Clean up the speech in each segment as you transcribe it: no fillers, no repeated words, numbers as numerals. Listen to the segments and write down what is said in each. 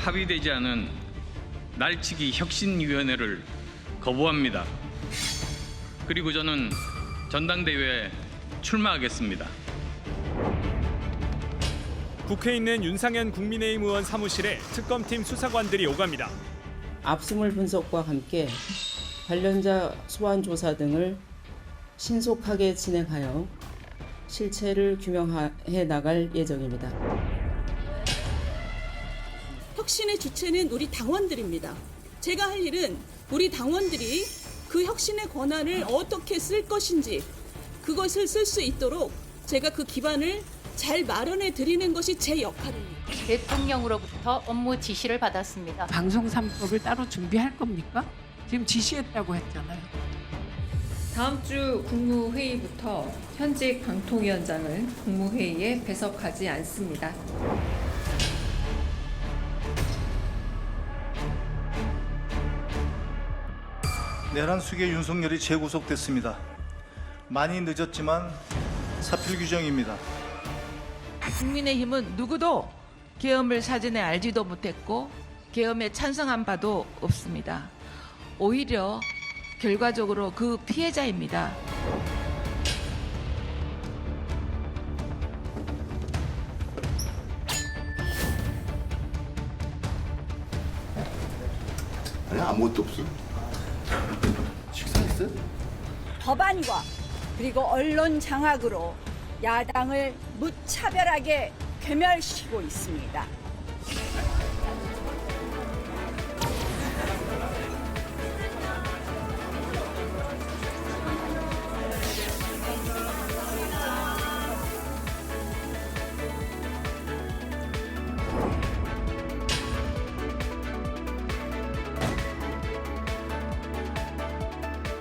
합의되지 않은 날치기 혁신위원회를 거부합니다. 그리고 저는 전당대회에 출마하겠습니다. 국회에 있는 윤상현 국민의힘 의원 사무실에 특검팀 수사관들이 오갑니다. 압수물 분석과 함께 관련자 소환 조사 등을 신속하게 진행하여 실체를 규명해 나갈 예정입니다. 혁신의 주체는 우리 당원들입니다. 제가 할 일은 우리 당원들이 그 혁신의 권한을 어떻게 쓸 것인지 그것을 쓸 수 있도록 제가 그 기반을 잘 마련해 드리는 것이 제 역할입니다. 대통령으로부터 업무 지시를 받았습니다. 방송 3법을 따로 준비할 겁니까? 지금 지시했다고 했잖아요. 다음 주 국무회의부터 현직 방통위원장을 국무회의에 배석하지 않습니다. 내란 수계 윤석열이 재구속됐습니다. 많이 늦었지만 사필 규정입니다. 국민의힘은 누구도 계엄을 사전에 알지도 못했고 계엄에 찬성한 바도 없습니다. 오히려 결과적으로 그 피해자입니다. 아니 아무것도 없어. 식사했어? 법안과 그리고 언론 장악으로 야당을 무차별하게 괴멸시키고 있습니다.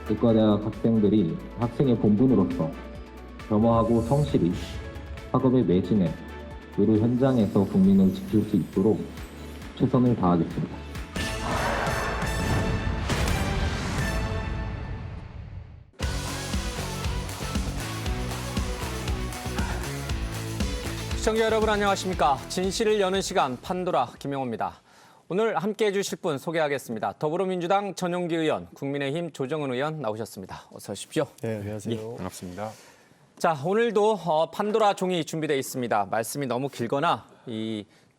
의과대학 학생들이 학생의 본분으로서 겸허하고 성실히 학업에 매진해 의료 현장에서 국민을 지킬 수 있도록 최선을 다하겠습니다. 시청자 여러분 안녕하십니까. 진실을 여는 시간 판도라 김영호입니다. 오늘 함께해 주실 분 소개하겠습니다. 더불어민주당 전용기 의원, 국민의힘 조정은 의원 나오셨습니다. 어서 오십시오. 네, 안녕하세요. 예. 반갑습니다. 자, 오늘도 판도라 종이 준비되어 있습니다. 말씀이 너무 길거나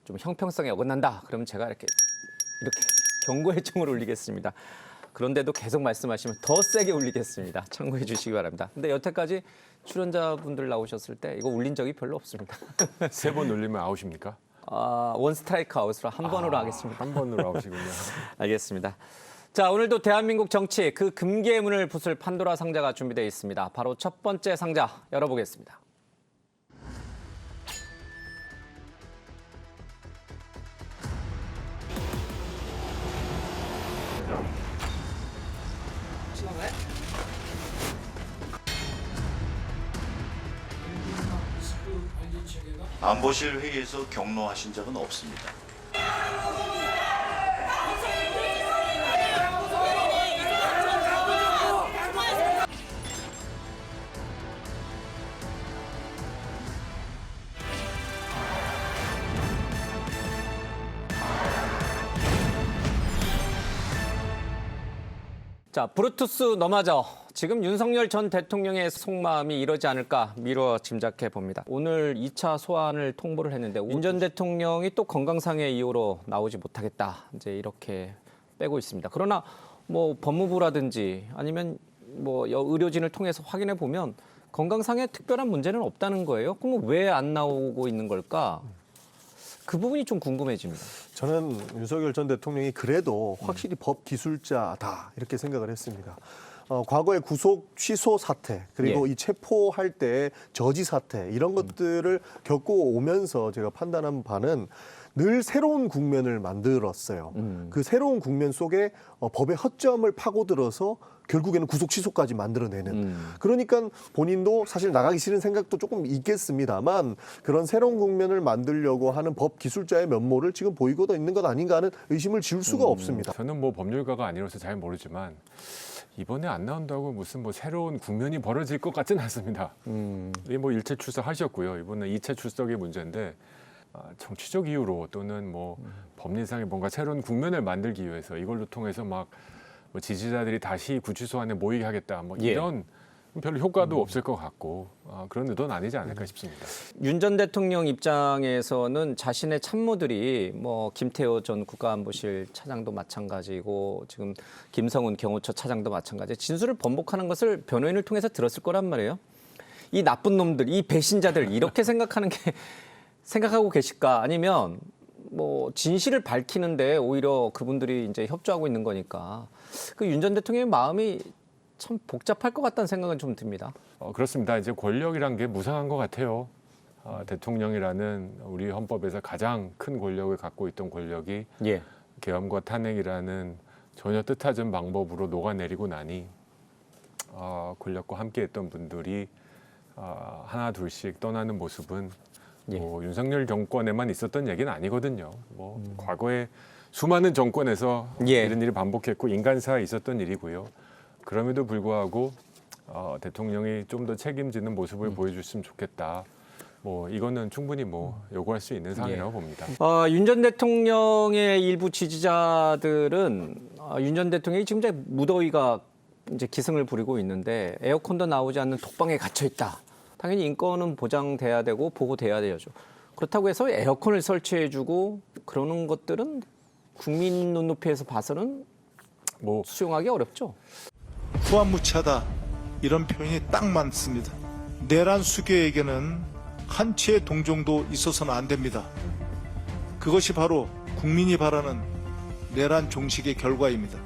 좀 형평성에 어긋난다. 그러면 제가 이렇게 경고의 총을 울리겠습니다. 그런데도 계속 말씀하시면 더 세게 울리겠습니다. 참고해 주시기 바랍니다. 근데 여태까지 출연자분들 나오셨을 때 이거 울린 적이 별로 없습니다. 3번 울리면 아웃입니까? 원 스트라이크 아웃으로 한 번으로 하겠습니다. 한 번으로 아웃이군요. 알겠습니다. 자, 오늘도 대한민국 정치 그 금기의 문을 부술 판도라 상자가 준비되어 있습니다. 바로 첫 번째 상자 열어보겠습니다. 안보실 회의에서 경로하신 적은 없습니다. 자, 브루투스 너마저. 지금 윤석열 전 대통령의 속마음이 이러지 않을까 미루어 짐작해 봅니다. 오늘 2차 소환을 통보를 했는데 윤 전 대통령이 또 건강상의 이유로 나오지 못하겠다. 이제 이렇게 빼고 있습니다. 그러나 뭐 법무부라든지 아니면 뭐 의료진을 통해서 확인해 보면 건강상의 특별한 문제는 없다는 거예요. 그럼 왜 안 나오고 있는 걸까? 그 부분이 좀 궁금해집니다. 저는 윤석열 전 대통령이 그래도 확실히 법 기술자다 이렇게 생각을 했습니다. 과거의 구속 취소 사태 그리고 이 체포할 때 저지 사태 이런 것들을 겪고 오면서 제가 판단한 바는 늘 새로운 국면을 만들었어요. 그 새로운 국면 속에 법의 허점을 파고들어서 결국에는 구속 취소까지 만들어내는. 그러니까 본인도 사실 나가기 싫은 생각도 조금 있겠습니다만 그런 새로운 국면을 만들려고 하는 법 기술자의 면모를 지금 보이고 있는 것 아닌가 하는 의심을 지울 수가 없습니다. 저는 뭐 법률가가 아니라서 잘 모르지만 이번에 안 나온다고 무슨 뭐 새로운 국면이 벌어질 것 같지는 않습니다. 뭐 1차 출석 하셨고요. 이번에 2차 출석의 문제인데 정치적 이유로 또는 뭐 법리상의 뭔가 새로운 국면을 만들기 위해서 이걸로 통해서 막 뭐 지지자들이 다시 구치소 안에 모이게 하겠다 뭐 예. 이런 별로 효과도 없을 것 같고 그런 의도는 아니지 않을까 싶습니다. 윤 전 대통령 입장에서는 자신의 참모들이 뭐 김태호 전 국가안보실 차장도 마찬가지고 지금 김성훈 경호처 차장도 마찬가지 진술을 번복하는 것을 변호인을 통해서 들었을 거란 말이에요. 이 나쁜 놈들, 이 배신자들 이렇게 생각하고 계실까? 아니면 뭐 진실을 밝히는데 오히려 그분들이 이제 협조하고 있는 거니까 그 윤 전 대통령의 마음이 참 복잡할 것 같다는 생각은 좀 듭니다. 그렇습니다. 이제 권력이란 게 무상한 것 같아요. 대통령이라는 우리 헌법에서 가장 큰 권력을 갖고 있던 권력이 예. 계엄과 탄핵이라는 전혀 뜻하지 방법으로 녹아내리고 나니 권력과 함께했던 분들이 하나 둘씩 떠나는 모습은 뭐 윤석열 정권에만 있었던 얘기는 아니거든요. 뭐 과거에 수많은 정권에서 이런 일이 반복했고 인간사에 있었던 일이고요. 그럼에도 불구하고 대통령이 좀 더 책임지는 모습을 보여줬으면 좋겠다. 뭐 이거는 충분히 뭐 요구할 수 있는 사항이라고 봅니다. 윤 전 대통령의 일부 지지자들은 윤 전 대통령이 지금 이제 무더위가 이제 기승을 부리고 있는데 에어컨도 나오지 않는 독방에 갇혀 있다. 당연히 인권은 보장돼야 되고 보호돼야 되죠. 그렇다고 해서 에어컨을 설치해주고 그러는 것들은 국민 눈높이에서 봐서는 뭐 수용하기 어렵죠. 후한무치하다 이런 표현이 딱 맞습니다. 내란 수교에게는 한치의 동정도 있어서는 안 됩니다. 그것이 바로 국민이 바라는 내란 종식의 결과입니다.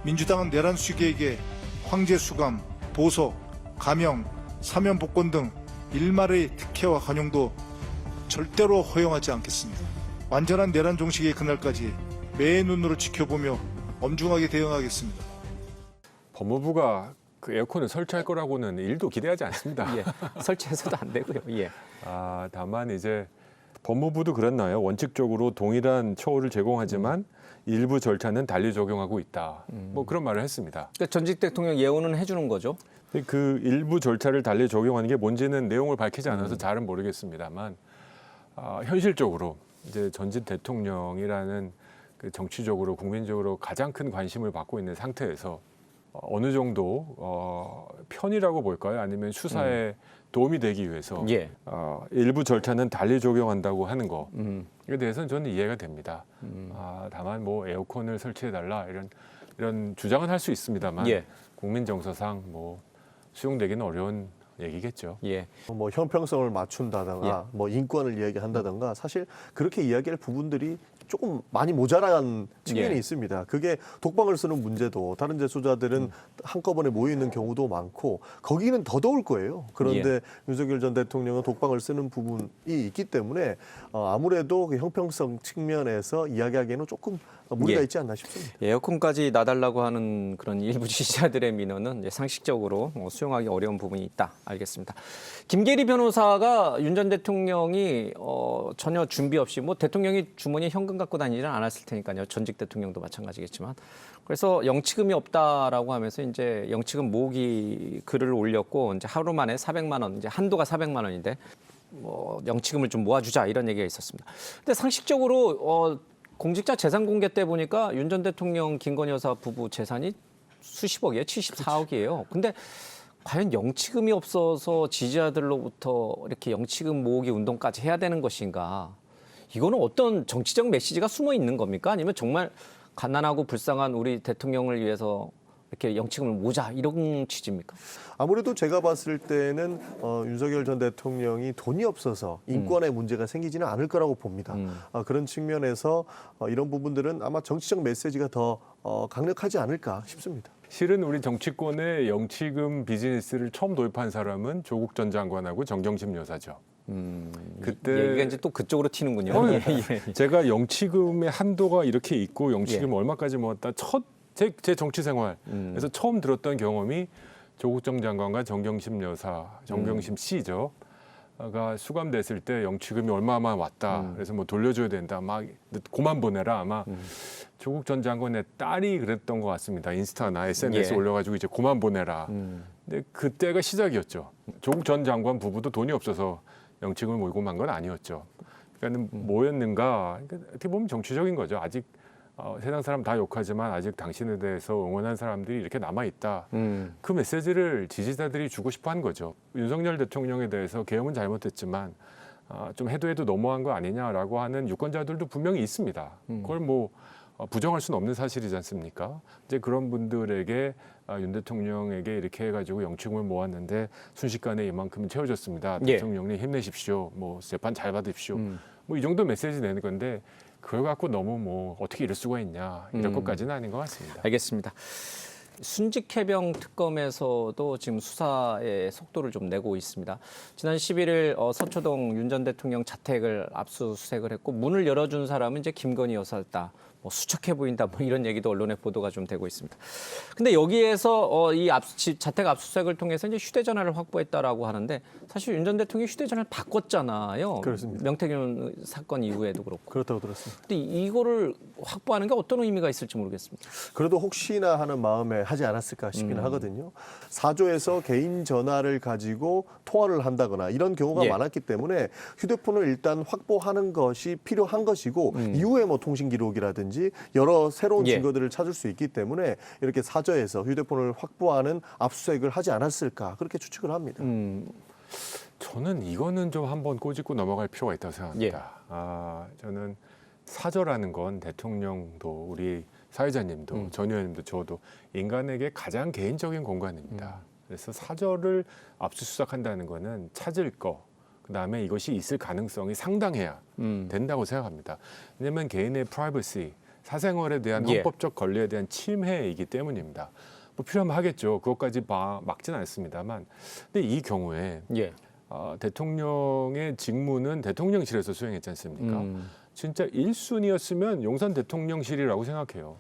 민주당은 내란 수교에게 황제 수감, 보석, 감형, 사면 복권 등 일말의 특혜와 관용도 절대로 허용하지 않겠습니다. 완전한 내란 종식의 그날까지 매의 눈으로 지켜보며 엄중하게 대응하겠습니다. 법무부가 그 에어컨을 설치할 거라고는 1도 기대하지 않습니다. 예, 설치해서도 안 되고요. 예. 다만 이제 법무부도 그랬나요? 원칙적으로 동일한 처우를 제공하지만 일부 절차는 달리 적용하고 있다. 뭐 그런 말을 했습니다. 그러니까 전직 대통령 예우는 해주는 거죠. 그 일부 절차를 달리 적용하는 게 뭔지는 내용을 밝히지 않아서 잘은 모르겠습니다만 현실적으로 이제 전직 대통령이라는 그 정치적으로 국민적으로 가장 큰 관심을 받고 있는 상태에서 어느 정도 편이라고 볼까요? 아니면 수사에 도움이 되기 위해서 일부 절차는 달리 적용한다고 하는 거에 대해서는 저는 이해가 됩니다. 다만 뭐 에어컨을 설치해달라 이런 주장은 할 수 있습니다만 국민 정서상 뭐 수용되기는 어려운 얘기겠죠. 뭐 형평성을 맞춘다든가 뭐 인권을 이야기한다든가 사실 그렇게 이야기할 부분들이 조금 많이 모자란 측면이 있습니다. 그게 독방을 쓰는 문제도 다른 재소자들은 한꺼번에 모여 있는 경우도 많고 거기는 더더울 거예요. 그런데 윤석열 전 대통령은 독방을 쓰는 부분이 있기 때문에 아무래도 그 형평성 측면에서 이야기하기에는 조금 무리가 있지 않나 싶습니다. 에어컨까지 놔달라고 하는 그런 일부 지지자들의 민원은 상식적으로 수용하기 어려운 부분이 있다. 알겠습니다. 김계리 변호사가 윤 전 대통령이 전혀 준비 없이 뭐 대통령이 주머니에 현금 갖고 다니지는 않았을 테니까요. 전직 대통령도 마찬가지겠지만. 그래서 영치금이 없다라고 하면서 이제 영치금 모으기 글을 올렸고 이제 하루 만에 400만 원, 이제 한도가 400만 원인데 뭐 영치금을 좀 모아주자 이런 얘기가 있었습니다. 근데 상식적으로 공직자 재산 공개 때 보니까 윤 전 대통령 김건희 여사 부부 재산이 수십억이에요. 74억이에요. 근데 과연 영치금이 없어서 지지자들로부터 이렇게 영치금 모으기 운동까지 해야 되는 것인가? 이거는 어떤 정치적 메시지가 숨어 있는 겁니까? 아니면 정말 가난하고 불쌍한 우리 대통령을 위해서 이렇게 영치금을 모자 이런 취지입니까? 아무래도 제가 봤을 때는 윤석열 전 대통령이 돈이 없어서 인권에 문제가 생기지는 않을 거라고 봅니다. 그런 측면에서 이런 부분들은 아마 정치적 메시지가 더 강력하지 않을까 싶습니다. 실은 우리 정치권의 영치금 비즈니스를 처음 도입한 사람은 조국 전 장관하고 정경심 여사죠. 그때 얘기가 이제 또 그쪽으로 튀는군요. 제가 영치금의 한도가 이렇게 있고 영치금 얼마까지 모았다 제 정치 생활에서 처음 들었던 경험이 조국 전 장관과 정경심 여사, 정경심 씨죠. 가 수감됐을 때 영치금이 얼마만 왔다. 그래서 뭐 돌려줘야 된다. 막 고만 보내라. 아마 조국 전 장관의 딸이 그랬던 것 같습니다. 인스타나 SNS에 올려가지고 이제 고만 보내라. 근데 그때가 시작이었죠. 조국 전 장관 부부도 돈이 없어서 영치금을 몰고 만 건 아니었죠. 그러니까 뭐였는가? 그러니까 어떻게 보면 정치적인 거죠. 아직 세상 사람 다 욕하지만 아직 당신에 대해서 응원한 사람들이 이렇게 남아 있다. 그 메시지를 지지자들이 주고 싶어한 거죠. 윤석열 대통령에 대해서 계엄은 잘못했지만 좀 해도 너무한 거 아니냐라고 하는 유권자들도 분명히 있습니다. 그걸 뭐 부정할 수는 없는 사실이지 않습니까? 이제 그런 분들에게 윤 대통령에게 이렇게 해가지고 영축을 모았는데 순식간에 이만큼은 채워졌습니다. 예. 대통령님 힘내십시오. 뭐 재판 잘 받으십시오. 뭐 이 정도 메시지 내는 건데 그걸 갖고 너무 뭐 어떻게 이럴 수가 있냐 이럴 것까지는 아닌 것 같습니다. 알겠습니다. 순직 해병 특검에서도 지금 수사의 속도를 좀 내고 있습니다. 지난 11일 서초동 윤 전 대통령 자택을 압수수색을 했고 문을 열어준 사람은 이제 김건희 여사였다. 뭐 수척해 보인다. 뭐 이런 얘기도 언론에 보도가 좀 되고 있습니다. 근데 여기에서 이 자택 압수수색을 통해서 이제 휴대전화를 확보했다라고 하는데 사실 윤 전 대통령이 휴대전화를 바꿨잖아요. 그렇습니다. 명태균 사건 이후에도 그렇고. 그렇다고 들었습니다. 근데 이거를 확보하는 게 어떤 의미가 있을지 모르겠습니다. 그래도 혹시나 하는 마음에 하지 않았을까 싶기는 하거든요. 사조에서 개인 전화를 가지고 통화를 한다거나 이런 경우가 예. 많았기 때문에 휴대폰을 일단 확보하는 것이 필요한 것이고 이후에 뭐 통신 기록이라든지 여러 새로운 예. 증거들을 찾을 수 있기 때문에 이렇게 사저에서 휴대폰을 확보하는 압수수색을 하지 않았을까 그렇게 추측을 합니다. 저는 이거는 좀 한번 꼬집고 넘어갈 필요가 있다고 생각합니다. 저는 사저라는 건 대통령도 우리 사회자님도 전 의원님도 저도 인간에게 가장 개인적인 공간입니다. 그래서 사저를 압수수색한다는 거는 찾을 거 그다음에 이것이 있을 가능성이 상당해야 된다고 생각합니다. 왜냐하면 개인의 프라이버시, 사생활에 대한 예. 헌법적 권리에 대한 침해이기 때문입니다. 뭐 필요하면 하겠죠. 그것까지 막지는 않습니다만. 근데 이 경우에 예. 대통령의 직무는 대통령실에서 수행했지 않습니까? 진짜 1순위였으면 용산 대통령실이라고 생각해요.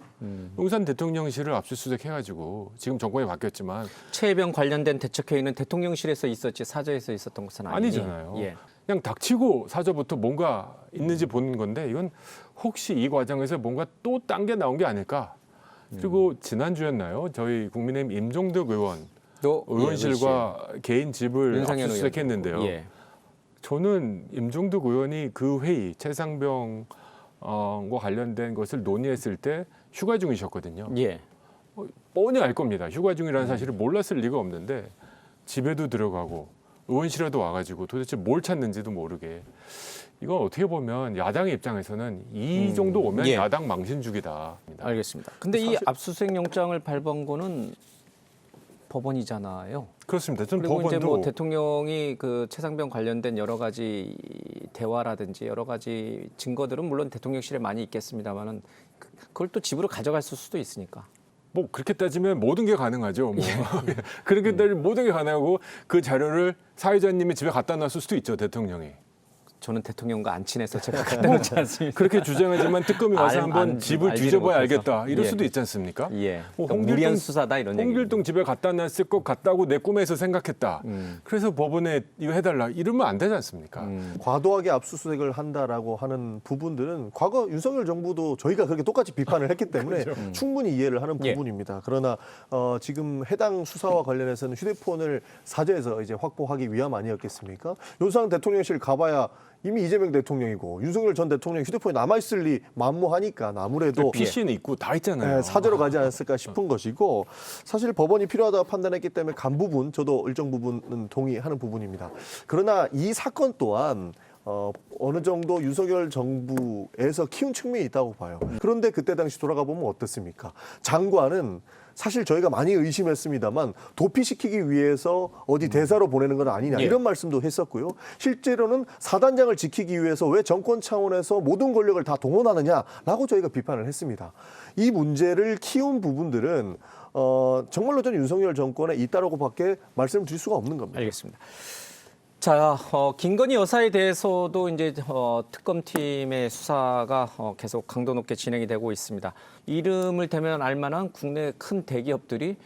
용산 대통령실을 압수수색해가지고 지금 정권이 바뀌었지만 최혜병 관련된 대책회의는 대통령실에서 있었지 사저에서 있었던 것은 아니잖아요. 예. 그냥 닥치고 사저부터 뭔가 있는지 보는 건데 이건 혹시 이 과정에서 뭔가 또 딴 게 나온 게 아닐까? 그리고 지난주였나요? 저희 국민의힘 임종덕 의원 의원실과 개인 집을 압수수색했는데요. 예. 저는 임종덕 의원이 그 회의 최상병과 관련된 것을 논의했을 때 휴가 중이셨거든요. 예. 뻔히 알 겁니다. 휴가 중이라는 사실을 몰랐을 리가 없는데 집에도 들어가고 의원실에도 와가지고 도대체 뭘 찾는지도 모르게 이건 어떻게 보면 야당의 입장에서는 이 정도 오면 예. 야당 망신주기다. 알겠습니다. 근데 이 압수수색 영장을 발부한 거는 법원이잖아요. 그렇습니다. 전 그리고 법원도 이제 뭐 대통령이 그 최상병 관련된 여러 가지 대화라든지 여러 가지 증거들은 물론 대통령실에 많이 있겠습니다만은 그걸 또 집으로 가져갈 수도 있으니까. 뭐 그렇게 따지면 모든 게 가능하죠. 뭐 그렇게 따지면 모든 게 가능하고 그 자료를 사회자님이 집에 갖다 놨을 수도 있죠. 대통령이. 저는 대통령과 안 친해서 제가 갖다 놓지 않습니다. 그렇게 주장하지만 특검이 와서 한번 집을 뒤져봐야 알겠다. 이럴 예. 수도 있지 않습니까? 예. 뭐 그러니까 무리한 수사다 이런 얘기. 홍길동 집에 갖다 놨을 것 같다고 내 꿈에서 생각했다. 그래서 법원에 이거 해달라. 이러면 안 되지 않습니까? 과도하게 압수수색을 한다라고 하는 부분들은 과거 윤석열 정부도 저희가 그렇게 똑같이 비판을 했기 때문에 충분히 이해를 하는 부분입니다. 그러나 지금 해당 수사와 관련해서는 휴대폰을 사저에서 이제 확보하기 위함 아니었겠습니까? 윤석열 대통령실 가봐야 이미 이재명 대통령이고 윤석열 전 대통령 휴대폰이 남아있을 리 만무하니까 아무래도 PC는 있고 다 있잖아요. 사저로 가지 않았을까 싶은 것이고 사실 법원이 필요하다고 판단했기 때문에 간 부분 저도 일정 부분은 동의하는 부분입니다. 그러나 이 사건 또한 어느 정도 윤석열 정부에서 키운 측면이 있다고 봐요. 그런데 그때 당시 돌아가 보면 어떻습니까? 장관은 사실 저희가 많이 의심했습니다만 도피시키기 위해서 어디 대사로 보내는 건 아니냐 이런 말씀도 했었고요. 실제로는 사단장을 지키기 위해서 왜 정권 차원에서 모든 권력을 다 동원하느냐라고 저희가 비판을 했습니다. 이 문제를 키운 부분들은 정말로 저는 윤석열 정권에 있다라고밖에 말씀을 드릴 수가 없는 겁니다. 알겠습니다. 자, 김건희 여사에 대해서도 이제 특검팀의 수사가 계속 강도 높게 진행이 되고 있습니다. 이름을 대면 알만한 국내 큰 대기업들이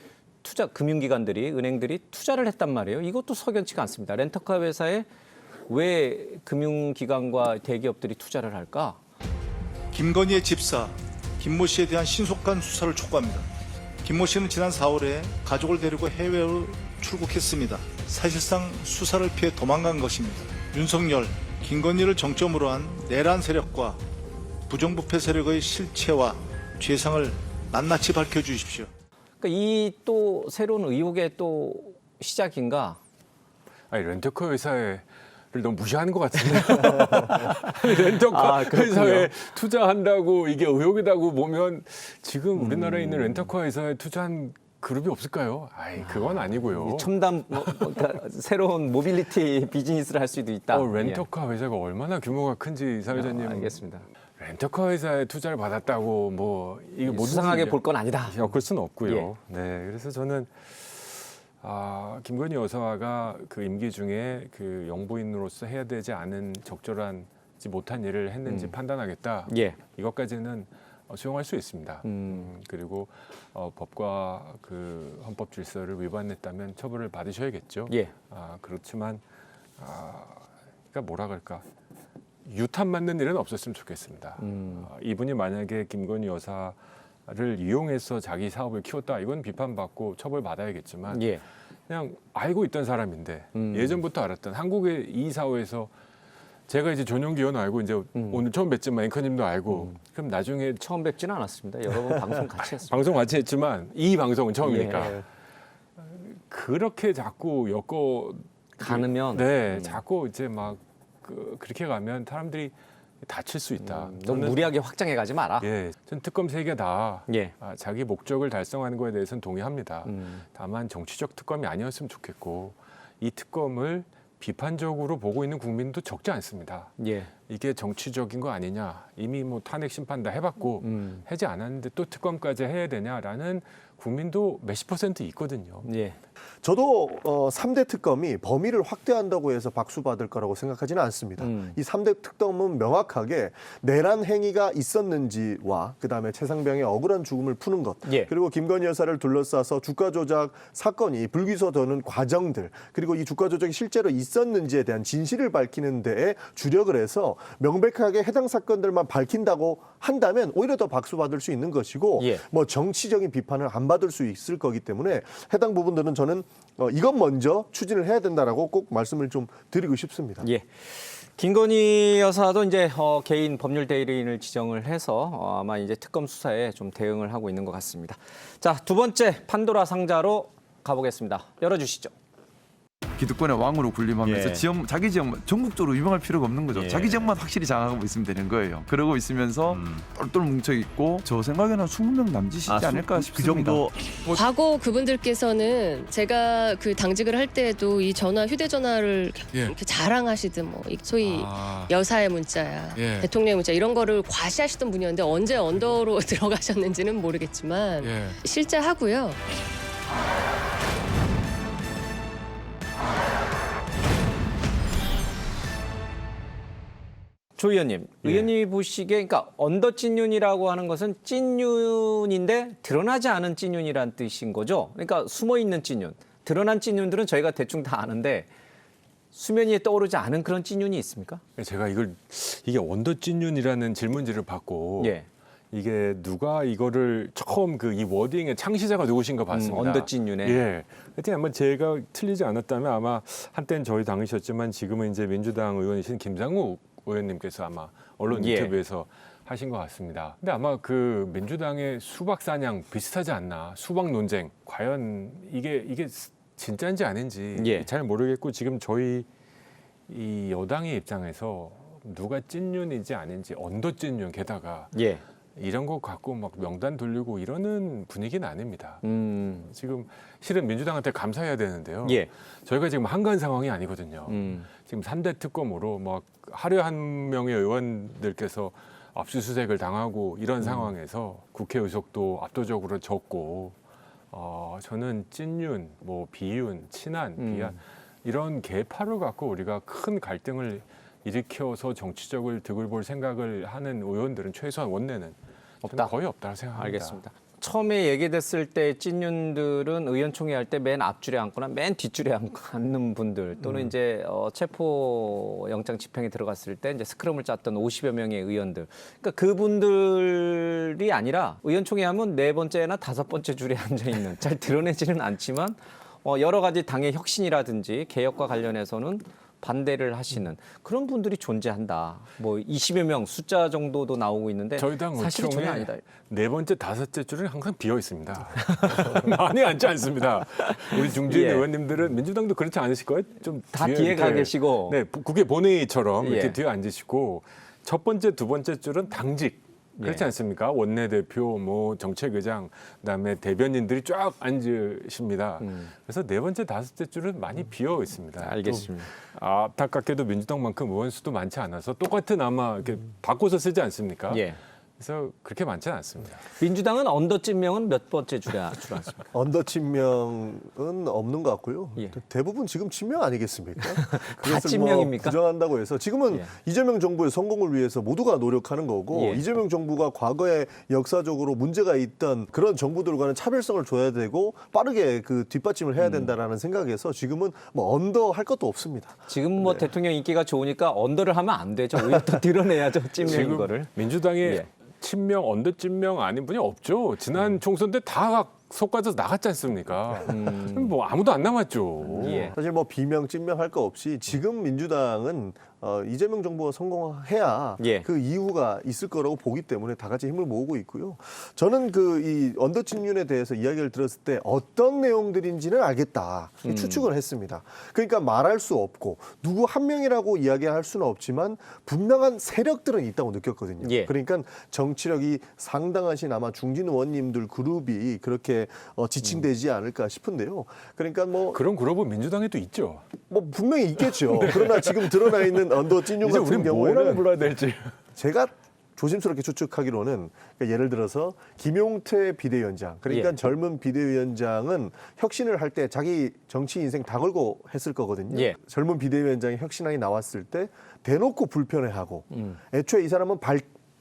금융기관들이, 은행들이 투자를 했단 말이에요. 이것도 석연치가 않습니다. 렌터카 회사에 왜 금융기관과 대기업들이 투자를 할까? 김건희의 집사 김모 씨에 대한 신속한 수사를 촉구합니다. 김모 씨는 지난 4월에 가족을 데리고 해외로 출국했습니다. 사실상 수사를 피해 도망간 것입니다. 윤석열, 김건희를 정점으로 한 내란 세력과 부정부패 세력의 실체와 죄상을 낱낱이 밝혀주십시오. 그러니까 이 또 새로운 의혹의 또 시작인가? 아니 렌터카 회사를 너무 무시하는 것 같은데. 렌터카 회사에 투자한다고 이게 의혹이라고 보면 지금 우리나라에 있는 렌터카 회사에 투자한 그룹이 없을까요? 아이 그건 아니고요. 첨단 그러니까 새로운 모빌리티 비즈니스를 할 수도 있다. 렌터카 회사가 얼마나 규모가 큰지 사회자님. 알겠습니다. 렌터카 회사에 투자를 받았다고 뭐 이게 수상하게 볼 건 아니다. 엮을 수는 없고요. 예. 네, 그래서 저는 김건희 여사가 그 임기 중에 그 영부인으로서 해야 되지 않은 적절한지 못한 일을 했는지 판단하겠다. 예. 이것까지는 수용할 수 있습니다. 그리고 법과 그 헌법 질서를 위반했다면 처벌을 받으셔야겠죠. 예. 그렇지만 그러니까 뭐라 그럴까? 유탄 맞는 일은 없었으면 좋겠습니다. 이분이 만약에 김건희 여사를 이용해서 자기 사업을 키웠다, 이건 비판받고 처벌받아야겠지만 그냥 알고 있던 사람인데 예전부터 알았던 한국의 이 사회에서 제가 이제 전용기 의원 알고 이제 오늘 처음 뵀지만 앵커님도 알고 그럼 나중에 처음 뵙지는 않았습니다. 여러 번 방송 같이 했습니다. 방송 같이 했지만 이 방송은 처음이니까 그렇게 자꾸 엮어 가느면 자꾸 이제 막 그렇게 가면 사람들이 다칠 수 있다. 너무 무리하게 확장해 가지 마라. 전 특검 3개 다 자기 목적을 달성하는 거에 대해서는 동의합니다. 다만 정치적 특검이 아니었으면 좋겠고 이 특검을 비판적으로 보고 있는 국민도 적지 않습니다. 이게 정치적인 거 아니냐. 이미 뭐 탄핵 심판 다 해봤고 하지 않았는데 또 특검까지 해야 되냐라는 국민도 몇십 % 있거든요. 저도 3대 특검이 범위를 확대한다고 해서 박수 받을 거라고 생각하지는 않습니다. 이 3대 특검은 명확하게 내란 행위가 있었는지와 그다음에 최상병의 억울한 죽음을 푸는 것, 그리고 김건희 여사를 둘러싸서 주가 조작 사건이 불기소되는 과정들, 그리고 이 주가 조작이 실제로 있었는지에 대한 진실을 밝히는 데에 주력을 해서 명백하게 해당 사건들만 밝힌다고 한다면 오히려 더 박수 받을 수 있는 것이고 뭐 정치적인 비판을 안 받을 수 있을 거기 때문에 해당 부분들은 저는 이것 먼저 추진을 해야 된다라고 꼭 말씀을 좀 드리고 싶습니다. 김건희 여사도 이제 개인 법률 대리인을 지정을 해서 아마 이제 특검 수사에 좀 대응을 하고 있는 것 같습니다. 자, 두 번째 판도라 상자로 가보겠습니다. 열어주시죠. 기득권의 왕으로 군림하면서 자기 지역 전국적으로 유명할 필요가 없는 거죠. 자기 지역만 확실히 장악하고 있으면 되는 거예요. 그러고 있으면서 똘똘 뭉쳐 있고 저 생각에는 20명 남짓이지 않을까 싶습니다. 그 정도. 과거 그분들께서는 제가 그 당직을 할 때에도 이 전화, 휴대전화를 이렇게 자랑하시던 뭐 소위 여사의 문자야, 대통령의 문자 이런 거를 과시하시던 분이었는데 언제 언더로 들어가셨는지는 모르겠지만 실제 하고요. 조 의원님, 의원님이 보시기에 그러니까 언더 찐윤이라고 하는 것은 찐윤인데 드러나지 않은 찐윤이란 뜻인 거죠. 그러니까 숨어 있는 찐윤. 드러난 찐윤들은 저희가 대충 다 아는데 수면 위에 떠오르지 않은 그런 찐윤이 있습니까? 제가 이게 언더 찐윤이라는 질문지를 받고 이게 누가 이거를 처음 이 워딩의 창시자가 누구신가 봤습니다. 언더 찐윤에. 하여튼 아마 제가 틀리지 않았다면 아마 한때는 저희 당이셨지만 지금은 이제 민주당 의원이신 김상욱 의원님께서 아마 언론 인터뷰에서 하신 것 같습니다. 근데 아마 그 민주당의 수박 사냥 비슷하지 않나? 수박 논쟁 과연 이게 진짜인지 아닌지 잘 모르겠고 지금 저희 이 여당의 입장에서 누가 찐윤인지 아닌지 언더 찐윤 게다가 이런 거 갖고 막 명단 돌리고 이러는 분위기는 아닙니다. 지금 실은 민주당한테 감사해야 되는데요. 저희가 지금 한가한 상황이 아니거든요. 지금 3대 특검으로 막 하루에 한 명의 의원들께서 압수수색을 당하고 이런 상황에서 국회 의석도 압도적으로 적고 저는 찐윤, 뭐 비윤, 친한, 비한 이런 계파를 갖고 우리가 큰 갈등을 일으켜서 정치적을 득을 볼 생각을 하는 의원들은 최소한 원내는 없다. 거의 없다고 생각합니다. 알겠습니다. 처음에 얘기됐을 때 찐윤들은 의원총회 할 때 맨 앞줄에 앉거나 맨 뒷줄에 앉는 분들 또는 이제 체포 영장 집행에 들어갔을 때 이제 스크럼을 짰던 50여 명의 의원들. 그러니까 그분들이 아니라 의원총회 하면 4번째나 5번째 줄에 앉아 있는 잘 드러내지는 않지만 여러 가지 당의 혁신이라든지 개혁과 관련해서는 반대를 하시는 그런 분들이 존재한다. 뭐 20여 명 숫자 정도도 나오고 있는데 저희 당 사실은 전혀 아니다. 네 번째, 다섯째 줄은 항상 비어 있습니다. 많이 앉지 않습니다. 우리 중진 의원님들은 민주당도 그렇지 않으실 거예요? 좀 다 뒤에 가 계시고. 네, 국회 본회의처럼 이렇게 뒤에 앉으시고 첫 번째, 두 번째 줄은 당직. 그렇지 않습니까? 원내대표, 뭐 정책의장, 그다음에 대변인들이 쫙 앉으십니다. 그래서 네 번째, 다섯째 줄은 많이 비어 있습니다. 알겠습니다. 안타깝게도 민주당만큼 의원 수도 많지 않아서 똑같은 아마 이렇게 바꿔서 쓰지 않습니까? 그래서 그렇게 많지는 않습니다. 민주당은 언더찐명은 몇 번째 줄에 줄었습니까? 언더친명은 없는 것 같고요. 대부분 지금 친명 아니겠습니까? 다 친명입니까? 부정한다고 해서 지금은 이재명 정부의 성공을 위해서 모두가 노력하는 거고 이재명 정부가 과거에 역사적으로 문제가 있던 그런 정부들과는 차별성을 줘야 되고 빠르게 그 뒷받침을 해야 된다라는 생각에서 지금은 뭐 언더 할 것도 없습니다. 지금 뭐 대통령 인기가 좋으니까 언더를 하면 안 되죠. 오히려 더 드러내야죠. 찐명인 지금 거를. 민주당의 친명, 언더찐명 아닌 분이 없죠. 지난 총선 때 다 속가져서 나갔지 않습니까? 뭐 아무도 안 남았죠. 사실 뭐 비명, 찐명 할 거 없이 지금 민주당은 이재명 정부가 성공해야 그 이유가 있을 거라고 보기 때문에 다 같이 힘을 모으고 있고요. 저는 그 이 언더친윤에 대해서 이야기를 들었을 때 어떤 내용들인지는 알겠다. 추측을 했습니다. 그러니까 말할 수 없고 누구 한 명이라고 이야기할 수는 없지만 분명한 세력들은 있다고 느꼈거든요. 그러니까 정치력이 상당하신 아마 중진 의원님들 그룹이 그렇게 지칭되지 않을까 싶은데요. 그러니까 뭐 그런 그룹은 민주당에도 있죠. 뭐 분명히 있겠죠. 그러나 지금 드러나 있는 언더찐윤 이제 같은 우리 경우에는 뭐라고 불러야 될지 제가 조심스럽게 추측하기로는 그러니까 예를 들어서 김용태 비대위원장 그러니까 젊은 비대위원장은 혁신을 할 때 자기 정치 인생 다 걸고 했을 거거든요. 젊은 비대위원장이 혁신안이 나왔을 때 대놓고 불편해하고 애초에 이 사람은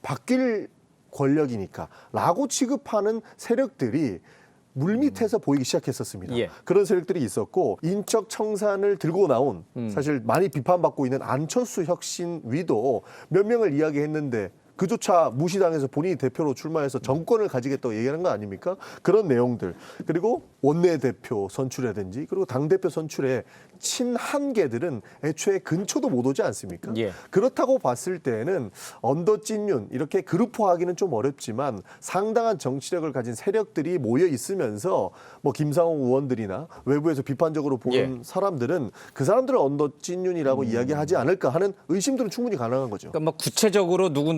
바뀔 권력이니까 라고 취급하는 세력들이 물밑에서 보이기 시작했었습니다. 그런 세력들이 있었고 인적 청산을 들고 나온 사실 많이 비판받고 있는 안철수 혁신위도 몇 명을 이야기했는데 그조차 무시당해서 본인이 대표로 출마해서 정권을 가지겠다고 얘기하는 거 아닙니까? 그런 내용들. 그리고 원내대표 선출이라든지 그리고 당대표 선출에 친한계들은 애초에 근처도 못 오지 않습니까? 그렇다고 봤을 때는 언더찐윤 이렇게 그룹화하기는 좀 어렵지만 상당한 정치력을 가진 세력들이 모여 있으면서 뭐 김상홍 의원들이나 외부에서 비판적으로 보는 사람들은 그 사람들을 언더찐윤이라고 이야기하지 않을까 하는 의심들은 충분히 가능한 거죠. 그러니까 뭐 구체적으로 누구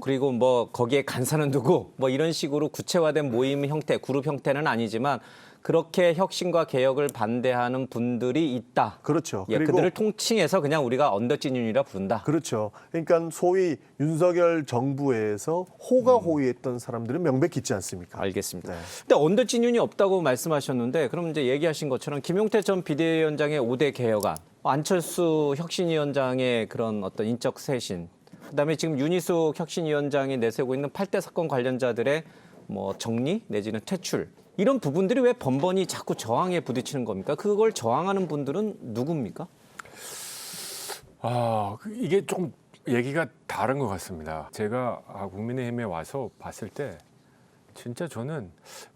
그리고 뭐 거기에 간사는 누구 뭐 이런 식으로 구체화된 모임 형태, 그룹 형태는 아니지만 그렇게 혁신과 개혁을 반대하는 분들이 있다. 그렇죠. 그리고 그들을 통칭해서 그냥 우리가 언더찐윤이라 부른다. 그렇죠. 그러니까 소위 윤석열 정부에서 호가호위했던 사람들은 명백히 있지 않습니까? 알겠습니다. 근데 언더찐윤이 없다고 말씀하셨는데 그럼 이제 얘기하신 것처럼 김용태 전 비대위원장의 5대 개혁안, 안철수 혁신위원장의 그런 어떤 인적 쇄신, 그다음에 지금 윤희숙 혁신위원장이 내세우고 있는 8대 사건 관련자들의 뭐 정리 내지는 퇴출 이런 부분들이 왜 번번이 자꾸 저항에 부딪히는 겁니까? 그걸 저항하는 분들은 누굽니까? 이게 좀 얘기가 다른 것 같습니다. 제가 국민의힘에 와서 봤을 때 진짜 저는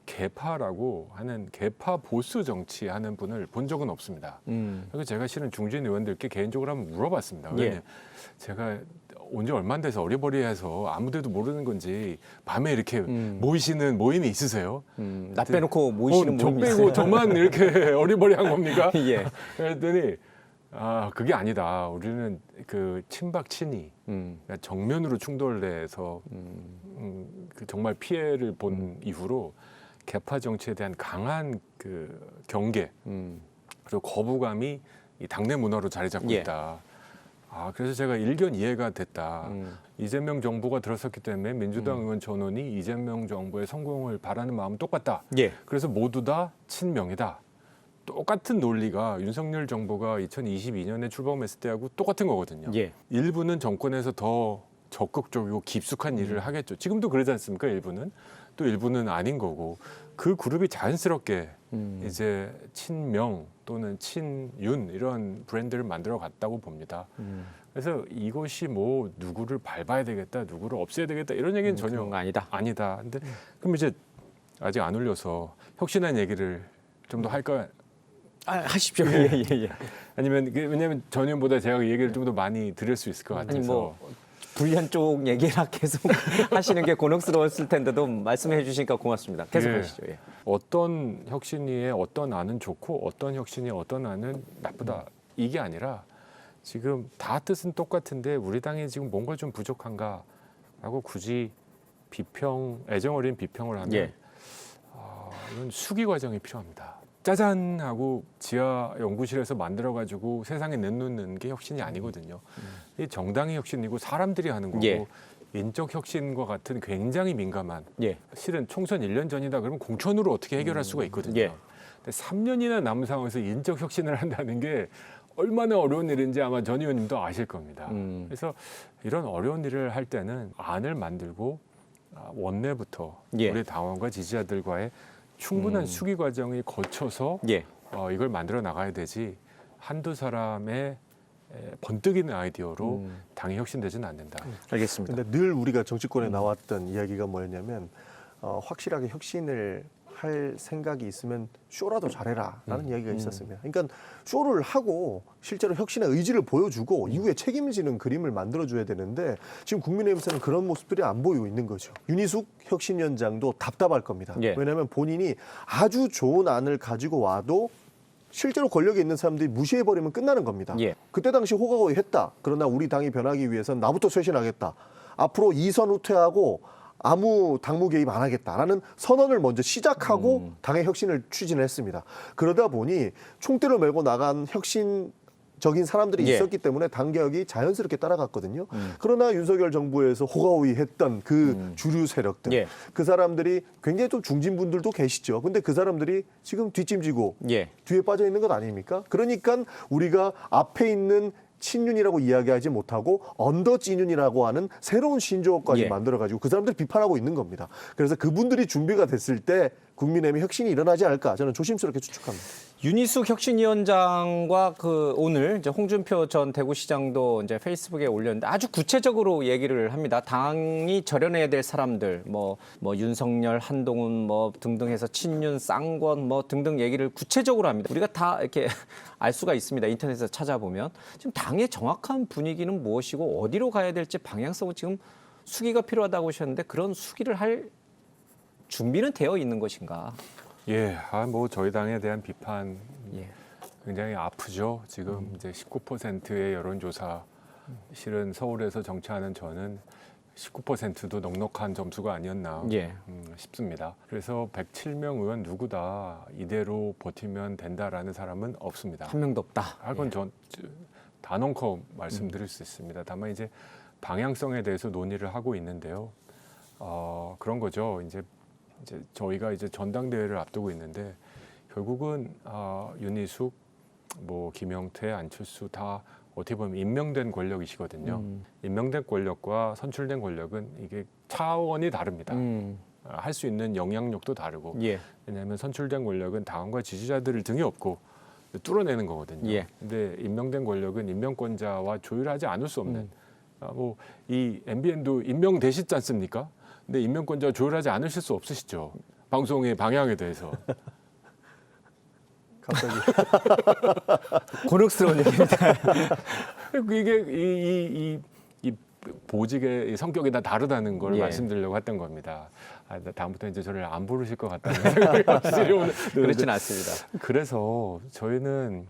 개파라고 하는 개파 보수 정치하는 분을 본 적은 없습니다. 그래서 제가 실은 중진 의원들께 개인적으로 한번 물어봤습니다. 왜냐면 제가 온 지 얼마 안 돼서 어리버리해서 아무데도 모르는 건지 밤에 이렇게 모이시는 모임이 있으세요? 나 빼놓고 모이시는 모임이 있어요? 저 빼고 저만 이렇게 어리버리한 겁니까? 그랬더니 그게 아니다. 우리는 그 친박 친이 그러니까 정면으로 충돌돼서 그 정말 피해를 본 이후로 개파 정치에 대한 강한 그 경계 그리고 거부감이 이 당내 문화로 자리 잡고 있다. 그래서 제가 일견 이해가 됐다. 이재명 정부가 들어섰기 때문에 민주당 의원 전원이 이재명 정부의 성공을 바라는 마음은 똑같다. 그래서 모두 다 친명이다. 똑같은 논리가 윤석열 정부가 2022년에 출범했을 때하고 똑같은 거거든요. 일부는 정권에서 더 적극적이고 깊숙한 일을 하겠죠. 지금도 그러지 않습니까? 일부는. 또 일부는 아닌 거고. 그 그룹이 자연스럽게 이제 친명 또는 친윤 이런 브랜드를 만들어 갔다고 봅니다. 그래서 이것이 뭐 누구를 밟아야 되겠다, 누구를 없애야 되겠다 이런 얘기는 전혀 아니다. 근데 그럼 이제 아직 안 울려서 혁신한 얘기를 좀 더 할까 하십시오. 예. 아니면 왜냐하면 전현보다 제가 얘기를 좀 더 많이 드릴 수 있을 것 같아서. 아니 뭐 불리한 쪽 얘기나 계속 하시는 게 곤혹스러웠을 텐데도 말씀해 주시니까 고맙습니다. 계속 하시죠. 예. 어떤 혁신위에 어떤 안은 좋고 어떤 혁신이 어떤 안은 나쁘다 이게 아니라 지금 다 뜻은 똑같은데 우리 당에 지금 뭔가 좀 부족한가라고 굳이 애정 어린 비평을 하면 이건 수기 과정이 필요합니다. 짜잔 하고 지하 연구실에서 만들어가지고 세상에 내놓는 게 혁신이 아니거든요. 이 정당의 혁신이고 사람들이 하는 거고 인적 혁신과 같은 굉장히 민감한 실은 총선 1년 전이다 그러면 공천으로 어떻게 해결할 수가 있거든요. 근데 3년이나 남은 상황에서 인적 혁신을 한다는 게 얼마나 어려운 일인지 아마 전 의원님도 아실 겁니다. 그래서 이런 어려운 일을 할 때는 안을 만들고 원내부터 우리 당원과 지지자들과의 충분한 수기 과정이 거쳐서 이걸 만들어 나가야 되지 한두 사람의 번뜩이는 아이디어로 당이 혁신되지는 않는다. 알겠습니다. 근데 늘 우리가 정치권에 나왔던 이야기가 뭐였냐면 확실하게 혁신을 할 생각이 있으면 쇼라도 잘해라라는 이야기가 있었습니다. 그러니까 쇼를 하고 실제로 혁신의 의지를 보여주고 이후에 책임지는 그림을 만들어줘야 되는데 지금 국민의힘에서는 그런 모습들이 안 보이고 있는 거죠. 윤희숙 혁신위원장도 답답할 겁니다. 왜냐하면 본인이 아주 좋은 안을 가지고 와도 실제로 권력에 있는 사람들이 무시해버리면 끝나는 겁니다. 그때 당시 호가호위 했다. 그러나 우리 당이 변하기 위해서는 나부터 쇄신하겠다. 앞으로 2선 후퇴하고 아무 당무 개입 안 하겠다라는 선언을 먼저 시작하고 당의 혁신을 추진을 했습니다. 그러다 보니 총대를 메고 나간 혁신적인 사람들이 있었기 때문에 당 개혁이 자연스럽게 따라갔거든요. 그러나 윤석열 정부에서 호가호위 했던 그 주류 세력들, 그 사람들이 굉장히 좀 중진 분들도 계시죠. 근데 그 사람들이 지금 뒷짐지고 뒤에 빠져 있는 것 아닙니까? 그러니까 우리가 앞에 있는 친윤이라고 이야기하지 못하고 언더찐윤이라고 하는 새로운 신조어까지 만들어가지고 그 사람들이 비판하고 있는 겁니다. 그래서 그분들이 준비가 됐을 때 국민의힘의 혁신이 일어나지 않을까 저는 조심스럽게 추측합니다. 윤희숙 혁신위원장과 오늘 이제 홍준표 전 대구시장도 이제 페이스북에 올렸는데 아주 구체적으로 얘기를 합니다. 당이 절연해야 될 사람들, 뭐 윤석열, 한동훈 뭐 등등 해서 친윤, 쌍권 뭐 등등 얘기를 구체적으로 합니다. 우리가 다 이렇게 알 수가 있습니다. 인터넷에서 찾아보면 지금 당의 정확한 분위기는 무엇이고 어디로 가야 될지 방향성은 지금 수기가 필요하다고 하셨는데 그런 수기를 할 준비는 되어 있는 것인가? 뭐 저희 당에 대한 비판 굉장히 아프죠. 지금 이제 19%의 여론조사, 실은 서울에서 정치하는 저는 19%도 넉넉한 점수가 아니었나 싶습니다. 그래서 107명 의원 누구 다 이대로 버티면 된다라는 사람은 없습니다. 한 명도 없다. 그건 전 단언코 말씀드릴 수 있습니다. 다만 이제 방향성에 대해서 논의를 하고 있는데요. 그런 거죠. 이제 저희가 이제 전당대회를 앞두고 있는데 결국은 윤희숙, 뭐 김영태, 안철수 다 어떻게 보면 임명된 권력이시거든요. 임명된 권력과 선출된 권력은 이게 차원이 다릅니다. 할 수 있는 영향력도 다르고 왜냐하면 선출된 권력은 당원과 지지자들을 등에 업고 뚫어내는 거거든요. 근데 임명된 권력은 임명권자와 조율하지 않을 수 없는 뭐 이 MBN도 임명되시지 않습니까? 근데 임명권자와 조율하지 않으실 수 없으시죠. 방송의 방향에 대해서. 갑자기 곤혹스러운 얘기입니다. 이게 이 보직의 성격이 다 다르다는 걸 말씀드리려고 했던 겁니다. 다음부터 이제 저를 안 부르실 것 같다는 생각이 확실히 오늘 그렇지는 않습니다. 그래서 저희는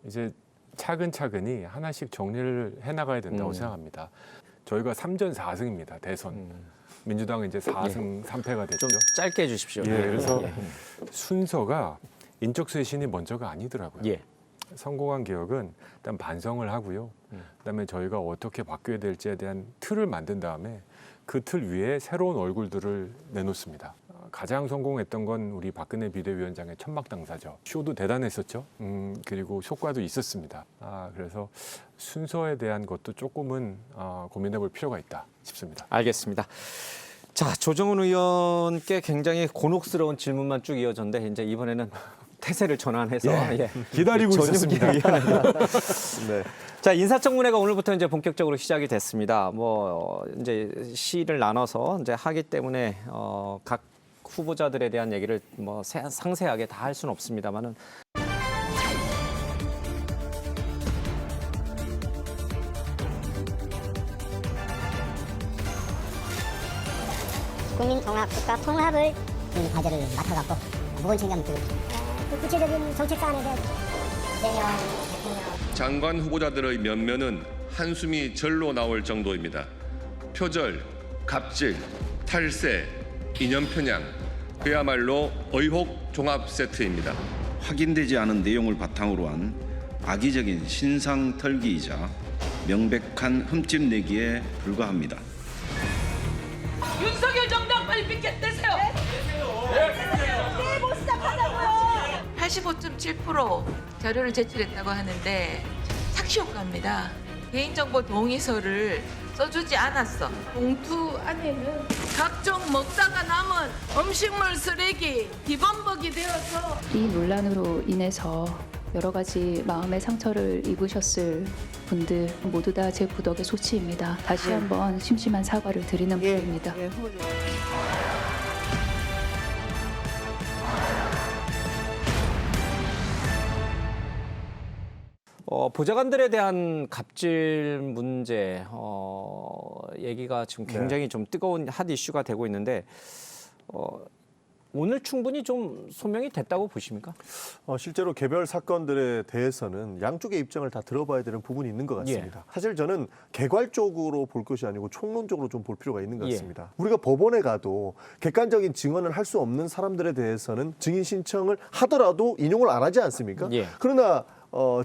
이제 차근차근히 하나씩 정리를 해나가야 된다고 생각합니다. 저희가 3전 4승입니다. 대선. 민주당은 이제 4승 3패가 됐죠. 좀 짧게 해주십시오. 그래서 순서가 인적 쇄신이 먼저가 아니더라고요. 성공한 개혁은 일단 반성을 하고요. 그다음에 저희가 어떻게 바뀌어야 될지에 대한 틀을 만든 다음에 그 틀 위에 새로운 얼굴들을 내놓습니다. 가장 성공했던 건 우리 박근혜 비대위원장의 천막 당사죠. 쇼도 대단했었죠. 그리고 효과도 있었습니다. 그래서 순서에 대한 것도 조금은 고민해볼 필요가 있다 싶습니다. 알겠습니다. 자, 조정훈 의원께 굉장히 곤혹스러운 질문만 쭉 이어졌는데 이제 이번에는 태세를 전환해서 기다리고 있었습니다. 자, 인사청문회가 오늘부터 이제 본격적으로 시작이 됐습니다. 뭐 이제 시를 나눠서 이제 하기 때문에 각 후보자들에 대한 얘기를 뭐 상세하게 다 할 수는 없습니다만은. 국민 통합, 국가 통합을 과제를 맡아갖고 무거운 책임을 지고 있습니다. 그 구체적인 정책 사안에 대해 이재명 대통령 장관 후보자들의 면면은 한숨이 절로 나올 정도입니다. 표절, 갑질, 탈세, 이념 편향, 그야말로 의혹 종합 세트입니다. 확인되지 않은 내용을 바탕으로 한 악의적인 신상 털기이자 명백한 흠집 내기에 불과합니다. 윤석열 정당 빨리 삐끗대세요. 네, 못 시작하자고요. 85.7% 자료를 제출했다고 하는데 착시 효과입니다. 개인정보 동의서를 써주지 않았어. 봉투 안에는 각종 먹다가 남은 음식물 쓰레기 기범벅이 되어서 이 논란으로 인해서 여러 가지 마음의 상처를 입으셨을 분들 모두 다 제 부덕의 소치입니다. 다시 한번 심심한 사과를 드리는 바입니다. 보좌관들에 대한 갑질 문제 얘기가 지금 굉장히 좀 뜨거운 핫 이슈가 되고 있는데 오늘 충분히 좀 소명이 됐다고 보십니까? 실제로 개별 사건들에 대해서는 양쪽의 입장을 다 들어봐야 되는 부분이 있는 것 같습니다. 사실 저는 개괄적으로 볼 것이 아니고 총론적으로 좀 볼 필요가 있는 것 같습니다. 우리가 법원에 가도 객관적인 증언을 할 수 없는 사람들에 대해서는 증인 신청을 하더라도 인용을 안 하지 않습니까? 그러나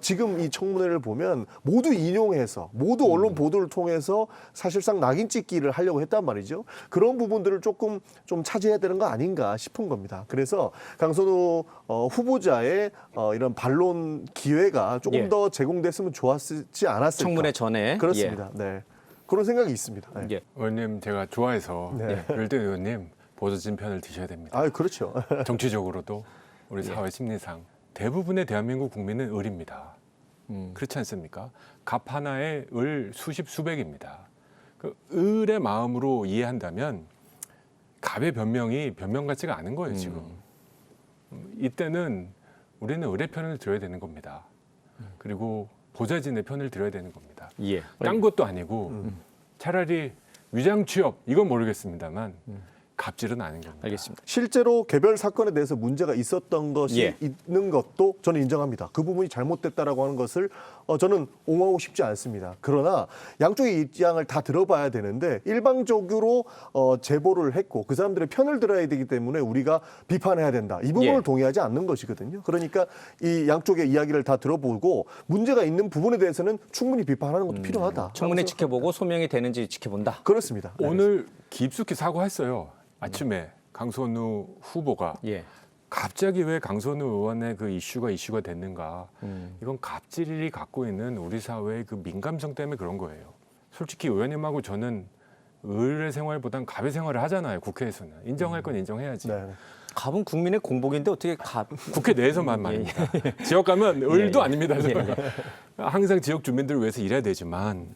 지금 이 청문회를 보면 모두 인용해서 모두 언론 보도를 통해서 사실상 낙인 찍기를 하려고 했단 말이죠. 그런 부분들을 조금 좀 차지해야 되는 거 아닌가 싶은 겁니다. 그래서 강선우 후보자의 이런 반론 기회가 조금 더 제공됐으면 좋았지 않았을까. 청문회 전에. 그렇습니다. 네. 그런 생각이 있습니다. 네. 의원님 제가 좋아해서 그럴 때 의원님 보수진 편을 드셔야 됩니다. 아, 그렇죠. 정치적으로도 우리 사회 심리상. 대부분의 대한민국 국민은 을입니다. 그렇지 않습니까? 갑 하나에 을 수십 수백입니다. 그 을의 마음으로 이해한다면 갑의 변명이 변명 같지가 않은 거예요, 지금. 이때는 우리는 을의 편을 들어야 되는 겁니다. 그리고 보좌진의 편을 들어야 되는 겁니다. 딴 것도 아니고 차라리 위장 취업 이건 모르겠습니다만 갑질은 아닌 겁니다. 알겠습니다. 실제로 개별 사건에 대해서 문제가 있었던 것이 있는 것도 저는 인정합니다. 그 부분이 잘못됐다라고 하는 것을 저는 옹호하고 싶지 않습니다. 그러나 양쪽의 입장을 다 들어봐야 되는데 일방적으로 제보를 했고 그 사람들의 편을 들어야 되기 때문에 우리가 비판해야 된다. 이 부분을 동의하지 않는 것이거든요. 그러니까 이 양쪽의 이야기를 다 들어보고 문제가 있는 부분에 대해서는 충분히 비판하는 것도 필요하다. 청문회 지켜보고 소명이 되는지 지켜본다. 그렇습니다. 오늘 깊숙이 사과했어요. 아침에 강선우 후보가 갑자기 왜 강선우 의원의 그 이슈가 됐는가. 이건 갑질이 갖고 있는 우리 사회의 그 민감성 때문에 그런 거예요. 솔직히 의원님하고 저는 을의 생활보단 갑의 생활을 하잖아요. 국회에서는. 인정할 건 인정해야지. 갑은 국민의 공복인데 어떻게 갑? 국회 내에서만 말입니다. 지역 가면 을도 아닙니다. 항상 지역 주민들을 위해서 일해야 되지만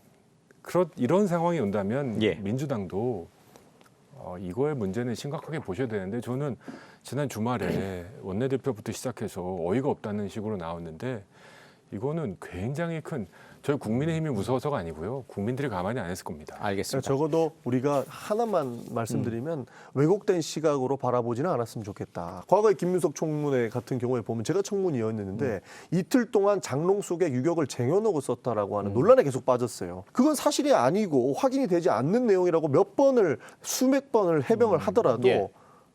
이런 상황이 온다면 민주당도 이거의 문제는 심각하게 보셔야 되는데 저는 지난 주말에 원내대표부터 시작해서 어이가 없다는 식으로 나왔는데 이거는 굉장히 큰 저희 국민의힘이 무서워서가 아니고요. 국민들이 가만히 안 있을 겁니다. 알겠습니다. 적어도 우리가 하나만 말씀드리면 왜곡된 시각으로 바라보지는 않았으면 좋겠다. 과거에 김문석 청문회 같은 경우에 보면 제가 청문위원이었는데 이틀 동안 장롱 속에 유격을 쟁여놓고 썼다라고 하는 논란에 계속 빠졌어요. 그건 사실이 아니고 확인이 되지 않는 내용이라고 수백 번을 해명을 하더라도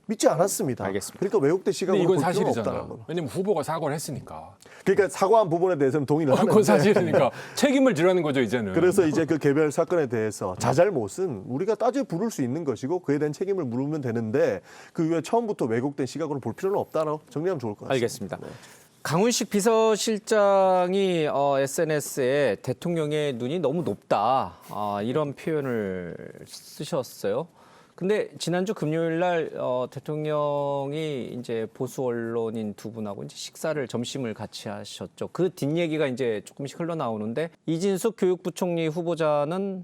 믿지 않았습니다. 알겠습니다. 그러니까 왜곡된 시각으로 이건 볼 필요는 사실이잖아. 없다는 왜냐면 후보가 사과를 했으니까. 그러니까 사과한 부분에 대해서는 동의를 하는데. 그건 사실이니까 책임을 지라는 거죠 이제는. 그래서 이제 그 개별 사건에 대해서 자잘못은 우리가 따져 부를 수 있는 것이고 그에 대한 책임을 물으면 되는데 그 이후에 처음부터 왜곡된 시각으로 볼 필요는 없다라고 정리하면 좋을 것 같습니다. 알겠습니다. 강훈식 비서실장이 SNS에 대통령의 눈이 너무 높다 이런 표현을 쓰셨어요. 근데 지난주 금요일 날 대통령이 이제 보수 언론인 두 분하고 이제 점심을 같이 하셨죠. 그 뒷얘기가 이제 조금씩 흘러나오는데 이진숙 교육부총리 후보자는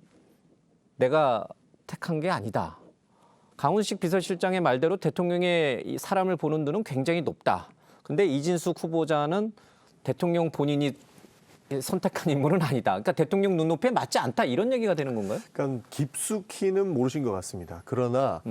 내가 택한 게 아니다. 강훈식 비서실장의 말대로 대통령의 이 사람을 보는 눈은 굉장히 높다. 근데 이진숙 후보자는 대통령 본인이 선택한 인물은 아니다. 그러니까 대통령 눈높이에 맞지 않다 이런 얘기가 되는 건가요? 그러니까 깊숙이는 모르신 것 같습니다. 그러나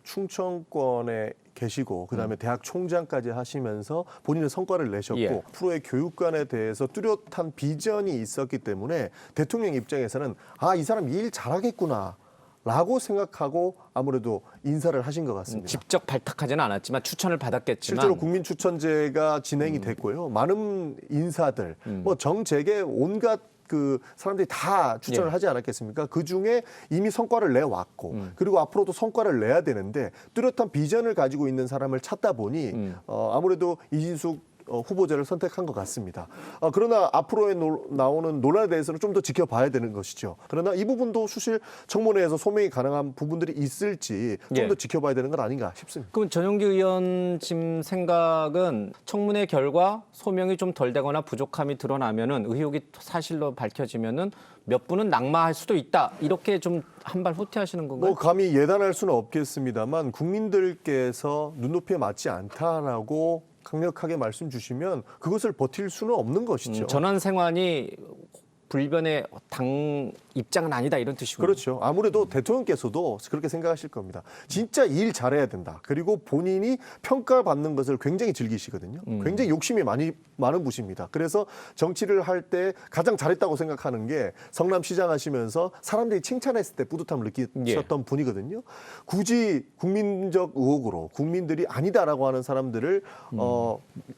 충청권에 계시고 그다음에 대학 총장까지 하시면서 본인의 성과를 내셨고 예. 앞으로의 교육관에 대해서 뚜렷한 비전이 있었기 때문에 대통령 입장에서는 이 사람 일 잘하겠구나. 라고 생각하고 아무래도 인사를 하신 것 같습니다. 직접 발탁하지는 않았지만 추천을 받았겠지만 실제로 국민 추천제가 진행이 됐고요. 많은 인사들, 뭐 정재계 온갖 그 사람들이 다 추천을 예. 하지 않았겠습니까? 그 중에 이미 성과를 내왔고 그리고 앞으로도 성과를 내야 되는데 뚜렷한 비전을 가지고 있는 사람을 찾다 보니 아무래도 이진숙 후보자를 선택한 것 같습니다. 그러나 앞으로의 나오는 논란에 대해서는 좀 더 지켜봐야 되는 것이죠. 그러나 이 부분도 사실 청문회에서 소명이 가능한 부분들이 있을지 좀 더 지켜봐야 되는 건 아닌가 싶습니다. 그럼 전용기 의원 지금 생각은 청문회 결과 소명이 좀 덜 되거나 부족함이 드러나면은 의혹이 사실로 밝혀지면은 몇 분은 낙마할 수도 있다. 이렇게 좀 한 발 후퇴하시는 건가요? 뭐 감히 예단할 수는 없겠습니다만 국민들께서 눈높이에 맞지 않다라고 강력하게 말씀 주시면 그것을 버틸 수는 없는 것이죠. 전환 생환이 불변의 당 입장은 아니다 이런 뜻이군요. 그렇죠. 아무래도 대통령께서도 그렇게 생각하실 겁니다. 진짜 일 잘해야 된다. 그리고 본인이 평가받는 것을 굉장히 즐기시거든요. 굉장히 욕심이 많은 분이십니다. 그래서 정치를 할 때 가장 잘했다고 생각하는 게 성남시장 하시면서 사람들이 칭찬했을 때 뿌듯함을 느끼셨던 분이거든요. 굳이 국민적 의혹으로 국민들이 아니다라고 하는 사람들을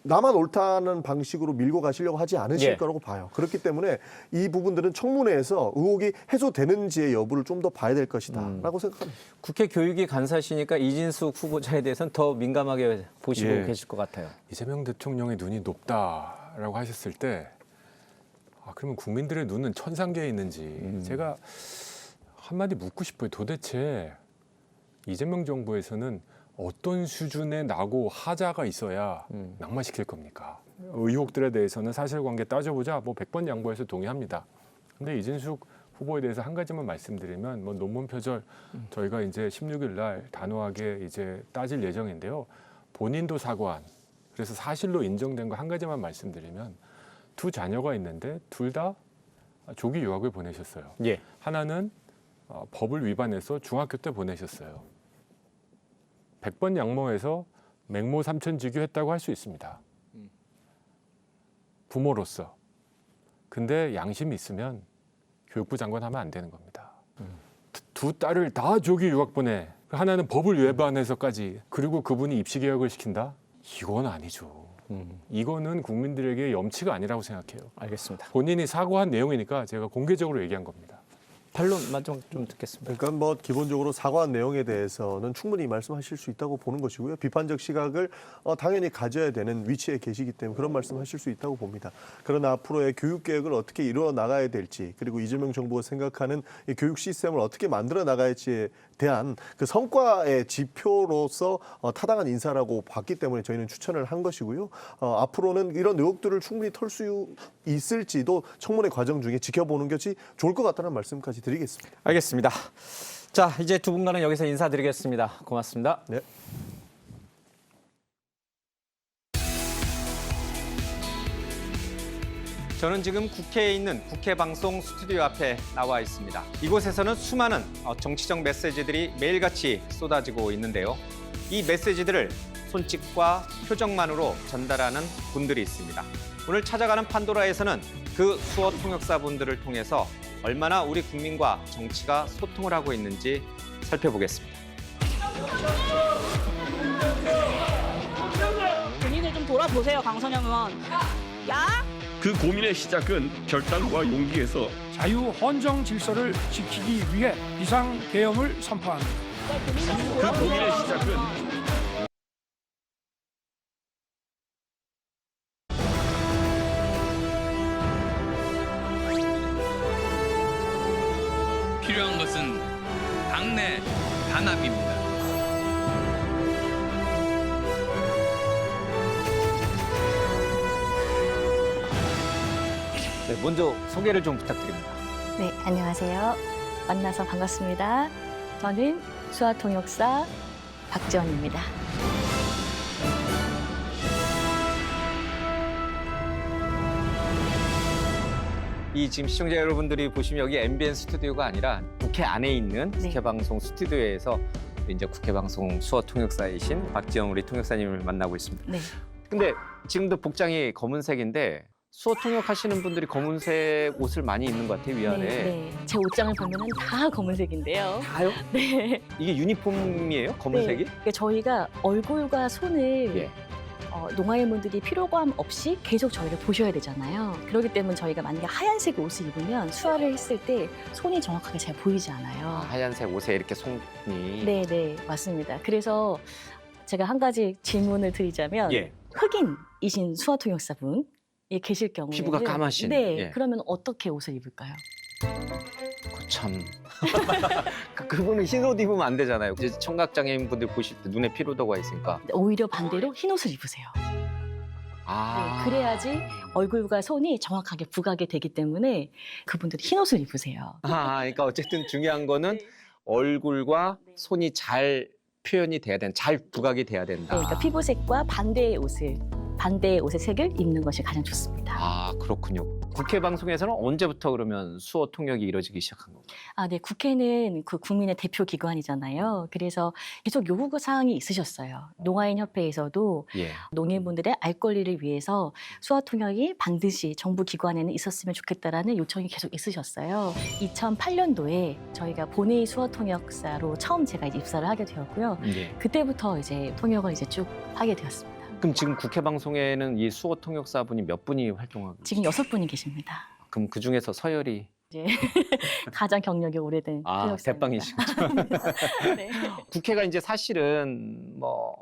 나만 옳다는 방식으로 밀고 가시려고 하지 않으실 거라고 봐요. 그렇기 때문에 이 부분들은 청문회에서 의혹이 해소되는지의 여부를 좀 더 봐야 될 것이다라고 생각합니다. 국회 교육위 간사시니까 이진숙 후보자에 대해서는 더 민감하게 보시고 예. 계실 것 같아요. 이재명 대통령의 눈이 높다라고 하셨을 때 그러면 국민들의 눈은 천상계에 있는지 제가 한마디 묻고 싶어요. 도대체 이재명 정부에서는 어떤 수준의 낙오 하자가 있어야 낙마시킬 겁니까? 의혹들에 대해서는 사실관계 따져보자 100번 양보해서 동의합니다. 근데 이진숙 후보에 대해서 한 가지만 말씀드리면 논문 표절 저희가 이제 16일 날 단호하게 이제 따질 예정인데요. 본인도 사과한 그래서 사실로 인정된 거 한 가지만 말씀드리면 두 자녀가 있는데 둘 다 조기 유학을 보내셨어요. 예. 하나는 법을 위반해서 중학교 때 보내셨어요. 100번 양모해서 맹모 삼천지교했다고 할 수 있습니다. 부모로서. 근데 양심이 있으면 교육부 장관 하면 안 되는 겁니다. 두 딸을 다 조기 유학 보내. 하나는 법을 위반해서까지. 그리고 그분이 입시개혁을 시킨다? 이건 아니죠. 이거는 국민들에게 염치가 아니라고 생각해요. 알겠습니다. 본인이 사과한 내용이니까 제가 공개적으로 얘기한 겁니다. 반론 마지막 좀 듣겠습니다. 그러니까 기본적으로 사과한 내용에 대해서는 충분히 말씀하실 수 있다고 보는 것이고요. 비판적 시각을 당연히 가져야 되는 위치에 계시기 때문에 그런 말씀하실 수 있다고 봅니다. 그러나 앞으로의 교육 계획을 어떻게 이루어 나가야 될지 그리고 이재명 정부가 생각하는 이 교육 시스템을 어떻게 만들어 나갈지에 대한 그 성과의 지표로서 타당한 인사라고 봤기 때문에 저희는 추천을 한 것이고요. 앞으로는 이런 의혹들을 충분히 털 수 있을지도 청문회 과정 중에 지켜보는 것이 좋을 것 같다는 말씀까지 드리겠습니다. 알겠습니다. 자, 이제 두 분과는 여기서 인사드리겠습니다. 고맙습니다. 네. 저는 지금 국회에 있는 국회방송 스튜디오 앞에 나와 있습니다. 이곳에서는 수많은 정치적 메시지들이 매일같이 쏟아지고 있는데요. 이 메시지들을 손짓과 표정만으로 전달하는 분들이 있습니다. 오늘 찾아가는 판도라에서는 그 수어 통역사분들을 통해서 얼마나 우리 국민과 정치가 소통을 하고 있는지 살펴보겠습니다. 본인을 좀 돌아보세요, 강선영 의원. 야! 그 고민의 시작은 결단과 용기에서 자유 헌정 질서를 지키기 위해 비상 계엄을 선포합니다. 그 고민의 시작은 필요한 것은 당내 단합입니다. 네, 먼저 소개를 좀 부탁드립니다. 네, 안녕하세요. 만나서 반갑습니다. 저는 수화통역사 박지원입니다. 이 지금 시청자 여러분들이 보시면 여기 MBN 스튜디오가 아니라 국회 안에 있는 네. 국회방송 스튜디오에서 이제 국회방송 수어통역사이신 박지영 우리 통역사님을 만나고 있습니다. 네. 근데 지금도 복장이 검은색인데 수어통역 하시는 분들이 검은색 옷을 많이 입는 것 같아요, 위아래. 네. 제 옷장을 보면은 다 검은색인데요. 다요? 네. 이게 유니폼이에요? 검은색이? 네. 그러니까 저희가 얼굴과 손을 예. 농아인분들이 피로감 없이 계속 저희를 보셔야 되잖아요. 그렇기 때문에 저희가 만약에 하얀색 옷을 입으면 수화를 했을 때 손이 정확하게 잘 보이지 않아요. 하얀색 옷에 이렇게 손이. 네, 맞습니다. 그래서 제가 한 가지 질문을 드리자면 예. 흑인이신 수화통역사분 계실 경우에 피부가 까마신. 네, 예. 그러면 어떻게 옷을 입을까요? 참. 그분은 흰 옷 입으면 안 되잖아요. 이제 청각장애인 분들 보실 때 눈에 피로도가 있으니까. 오히려 반대로 흰 옷을 입으세요. 아. 네, 그래야지 얼굴과 손이 정확하게 부각이 되기 때문에 그분들이 흰 옷을 입으세요. 그러니까 어쨌든 중요한 거는 얼굴과 손이 잘 표현이 돼야 된다. 잘 부각이 돼야 된다. 네, 그러니까 피부색과 반대의 옷의 색을 입는 것이 가장 좋습니다. 아, 그렇군요. 국회 방송에서는 언제부터 그러면 수어 통역이 이루어지기 시작한 건가요? 네, 국회는 그 국민의 대표 기관이잖아요. 그래서 계속 요구 사항이 있으셨어요. 농아인 협회에서도 예. 농인분들의 알 권리를 위해서 수화 통역이 반드시 정부 기관에는 있었으면 좋겠다라는 요청이 계속 있으셨어요. 2008년도에 저희가 본회의 수화 통역사로 처음 제가 이제 입사를 하게 되었고요. 예. 그때부터 이제 통역을 이제 쭉 하게 되었습니다. 그럼 지금 국회 방송에는 이 수어 통역사분이 몇 분이 활동하고 지금 6분이 계십니다. 그럼 그 중에서 서열이 이제 가장 경력이 오래된 통역사입니다. 대빵이시죠. 네. 국회가 이제 사실은 뭐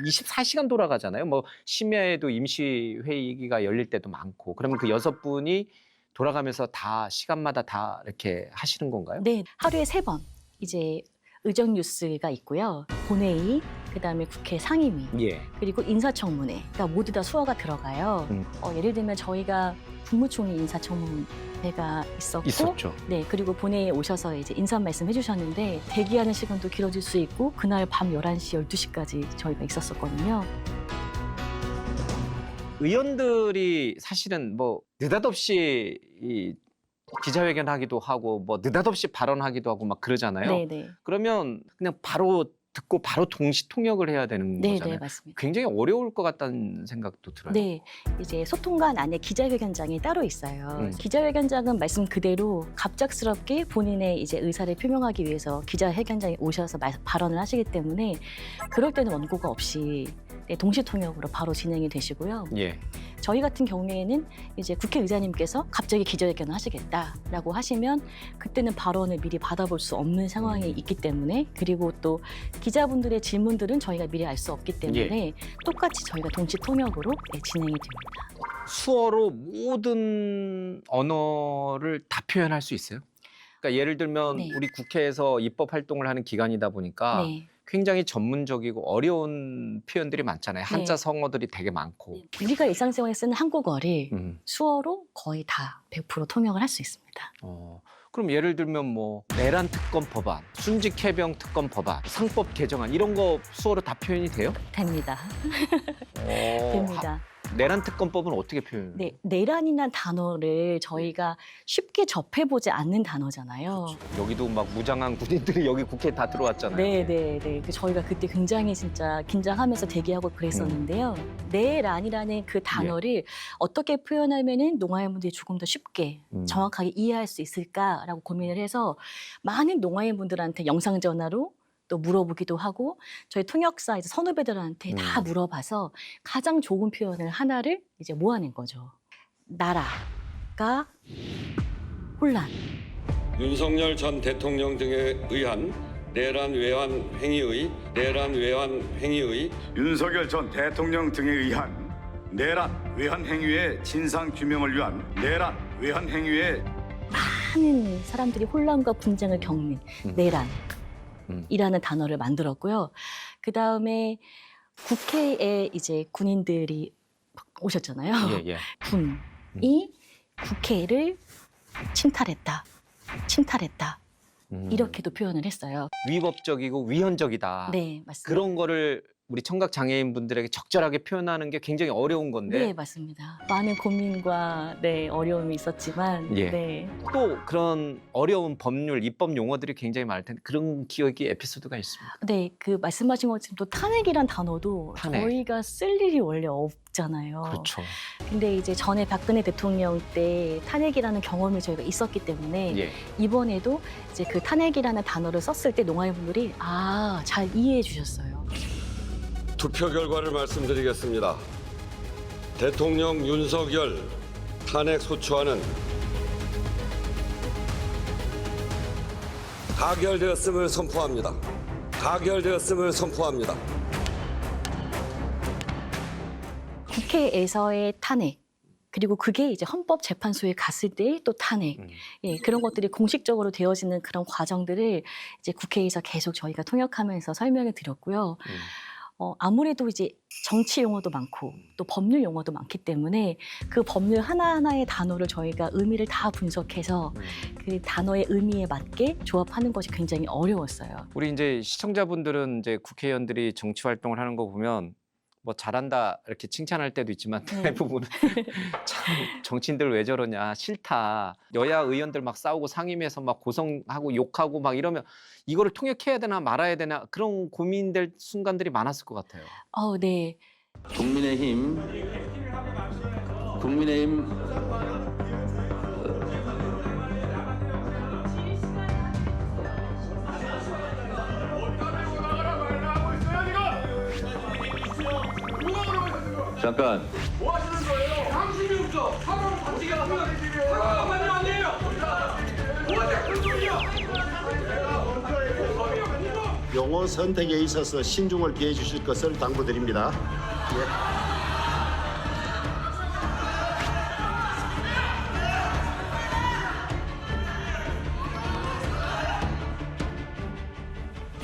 24시간 돌아가잖아요. 뭐 심야에도 임시 회의가 열릴 때도 많고. 그러면 그 6분이 돌아가면서 다 시간마다 다 이렇게 하시는 건가요? 네, 하루에 3번 이제 의정 뉴스가 있고요. 본회의, 그다음에 국회 상임위, 예. 그리고 인사청문회. 그러니까 모두 다 수어가 들어가요. 예를 들면 저희가 국무총리 인사청문회가 있었죠. 네, 그리고 본회의에 오셔서 이제 인사 말씀 해주셨는데 대기하는 시간도 길어질 수 있고 그날 밤 11시, 12시까지 저희가 있었었거든요. 의원들이 사실은 뭐 느닷없이 이 기자회견하기도 하고 뭐 느닷없이 발언하기도 하고 막 그러잖아요. 네네. 그러면 그냥 바로 듣고 바로 동시 통역을 해야 되는 네, 거잖아요. 네, 맞습니다. 굉장히 어려울 것 같다는 생각도 들어요. 네, 이제 소통관 안에 기자회견장이 따로 있어요. 기자회견장은 말씀 그대로 갑작스럽게 본인의 이제 의사를 표명하기 위해서 기자회견장에 오셔서 발언을 하시기 때문에 그럴 때는 원고가 없이 동시 통역으로 바로 진행이 되시고요. 예. 저희 같은 경우에는 이제 국회의장님께서 갑자기 기자회견을 하시겠다라고 하시면 그때는 발언을 미리 받아볼 수 없는 상황이 있기 때문에 그리고 또 기자분들의 질문들은 저희가 미리 알 수 없기 때문에 똑같이 저희가 동시 통역으로 진행이 됩니다. 수어로 모든 언어를 다 표현할 수 있어요? 그러니까 예를 들면 네. 우리 국회에서 입법 활동을 하는 기관이다 보니까 네. 굉장히 전문적이고 어려운 표현들이 많잖아요. 한자 네. 성어들이 되게 많고. 우리가 일상생활에 쓰는 한국어를 수어로 거의 다 100% 통역을 할 수 있습니다. 그럼 예를 들면 뭐 내란 특검 법안, 순직 해병 특검 법안, 상법 개정안 이런 거 수어로 다 표현이 돼요? 됩니다. 됩니다. 내란 특검법은 어떻게 표현해요? 네, 내란이란 단어를 저희가 쉽게 접해보지 않는 단어잖아요. 여기도 막 무장한 군인들이 여기 국회에 다 들어왔잖아요. 네. 저희가 그때 굉장히 진짜 긴장하면서 대기하고 그랬었는데요. 내란이라는 그 단어를 어떻게 표현하면은 농아인분들이 조금 더 쉽게 정확하게 이해할 수 있을까라고 고민을 해서 많은 농아인분들한테 영상 전화로 또 물어보기도 하고 저희 통역사 이제 선후배들한테 다 물어봐서 가장 좋은 표현을 하나를 이제 모아낸 거죠. 나라가 혼란. 윤석열 전 대통령 등에 의한 내란 외환 행위의 윤석열 전 대통령 등에 의한 내란 외환 행위의 진상 규명을 위한 내란 외환 행위의 많은 사람들이 혼란과 분쟁을 겪는 내란. 이라는 단어를 만들었고요. 그 다음에 국회에 이제 군인들이 오셨잖아요. 예. 군이 국회를 침탈했다. 이렇게도 표현을 했어요. 위법적이고 위헌적이다. 네, 맞습니다. 그런 거를 우리 청각 장애인 분들에게 적절하게 표현하는 게 굉장히 어려운 건데. 네, 맞습니다. 많은 고민과 어려움이 있었지만 예. 네. 또 그런 어려운 법률, 입법 용어들이 굉장히 많을 텐데 그런 기억이 에피소드가 있습니다. 네, 그 말씀하신 것처럼 또 탄핵이란 단어도 탄핵. 저희가 쓸 일이 원래 없잖아요. 그렇죠. 근데 이제 전에 박근혜 대통령 때 탄핵이라는 경험이 저희가 있었기 때문에 예. 이번에도 이제 그 탄핵이라는 단어를 썼을 때 농아인분들이 잘 이해해 주셨어요. 투표 결과를 말씀드리겠습니다. 대통령 윤석열 탄핵 소추안은 가결되었음을 선포합니다. 가결되었음을 선포합니다. 국회에서의 탄핵, 그리고 그게 이제 헌법재판소에 갔을 때의 또 탄핵, 예, 그런 것들이 공식적으로 되어지는 그런 과정들을 이제 국회에서 계속 저희가 통역하면서 설명을 드렸고요. 아무래도 이제 정치 용어도 많고 또 법률 용어도 많기 때문에 그 법률 하나하나의 단어를 저희가 의미를 다 분석해서 그 단어의 의미에 맞게 조합하는 것이 굉장히 어려웠어요. 우리 이제 시청자분들은 이제 국회의원들이 정치 활동을 하는 거 보면 뭐 잘한다 이렇게 칭찬할 때도 있지만 대부분은 참 정치인들 왜 저러냐, 싫다. 여야 의원들 막 싸우고 상임위에서 막 고성하고 욕하고 막 이러면 이거를 통역해야 되나 말아야 되나 그런 고민될 순간들이 많았을 것 같아요. 네. 국민의힘 잠깐. 뭐 하시는 거예요? 당신이 없어. 사람 같이 가면 사람만이 아니에요. 뭐하냐 큰 소리야. 용어 선택에 있어서 신중을 기해 주실 것을 당부드립니다.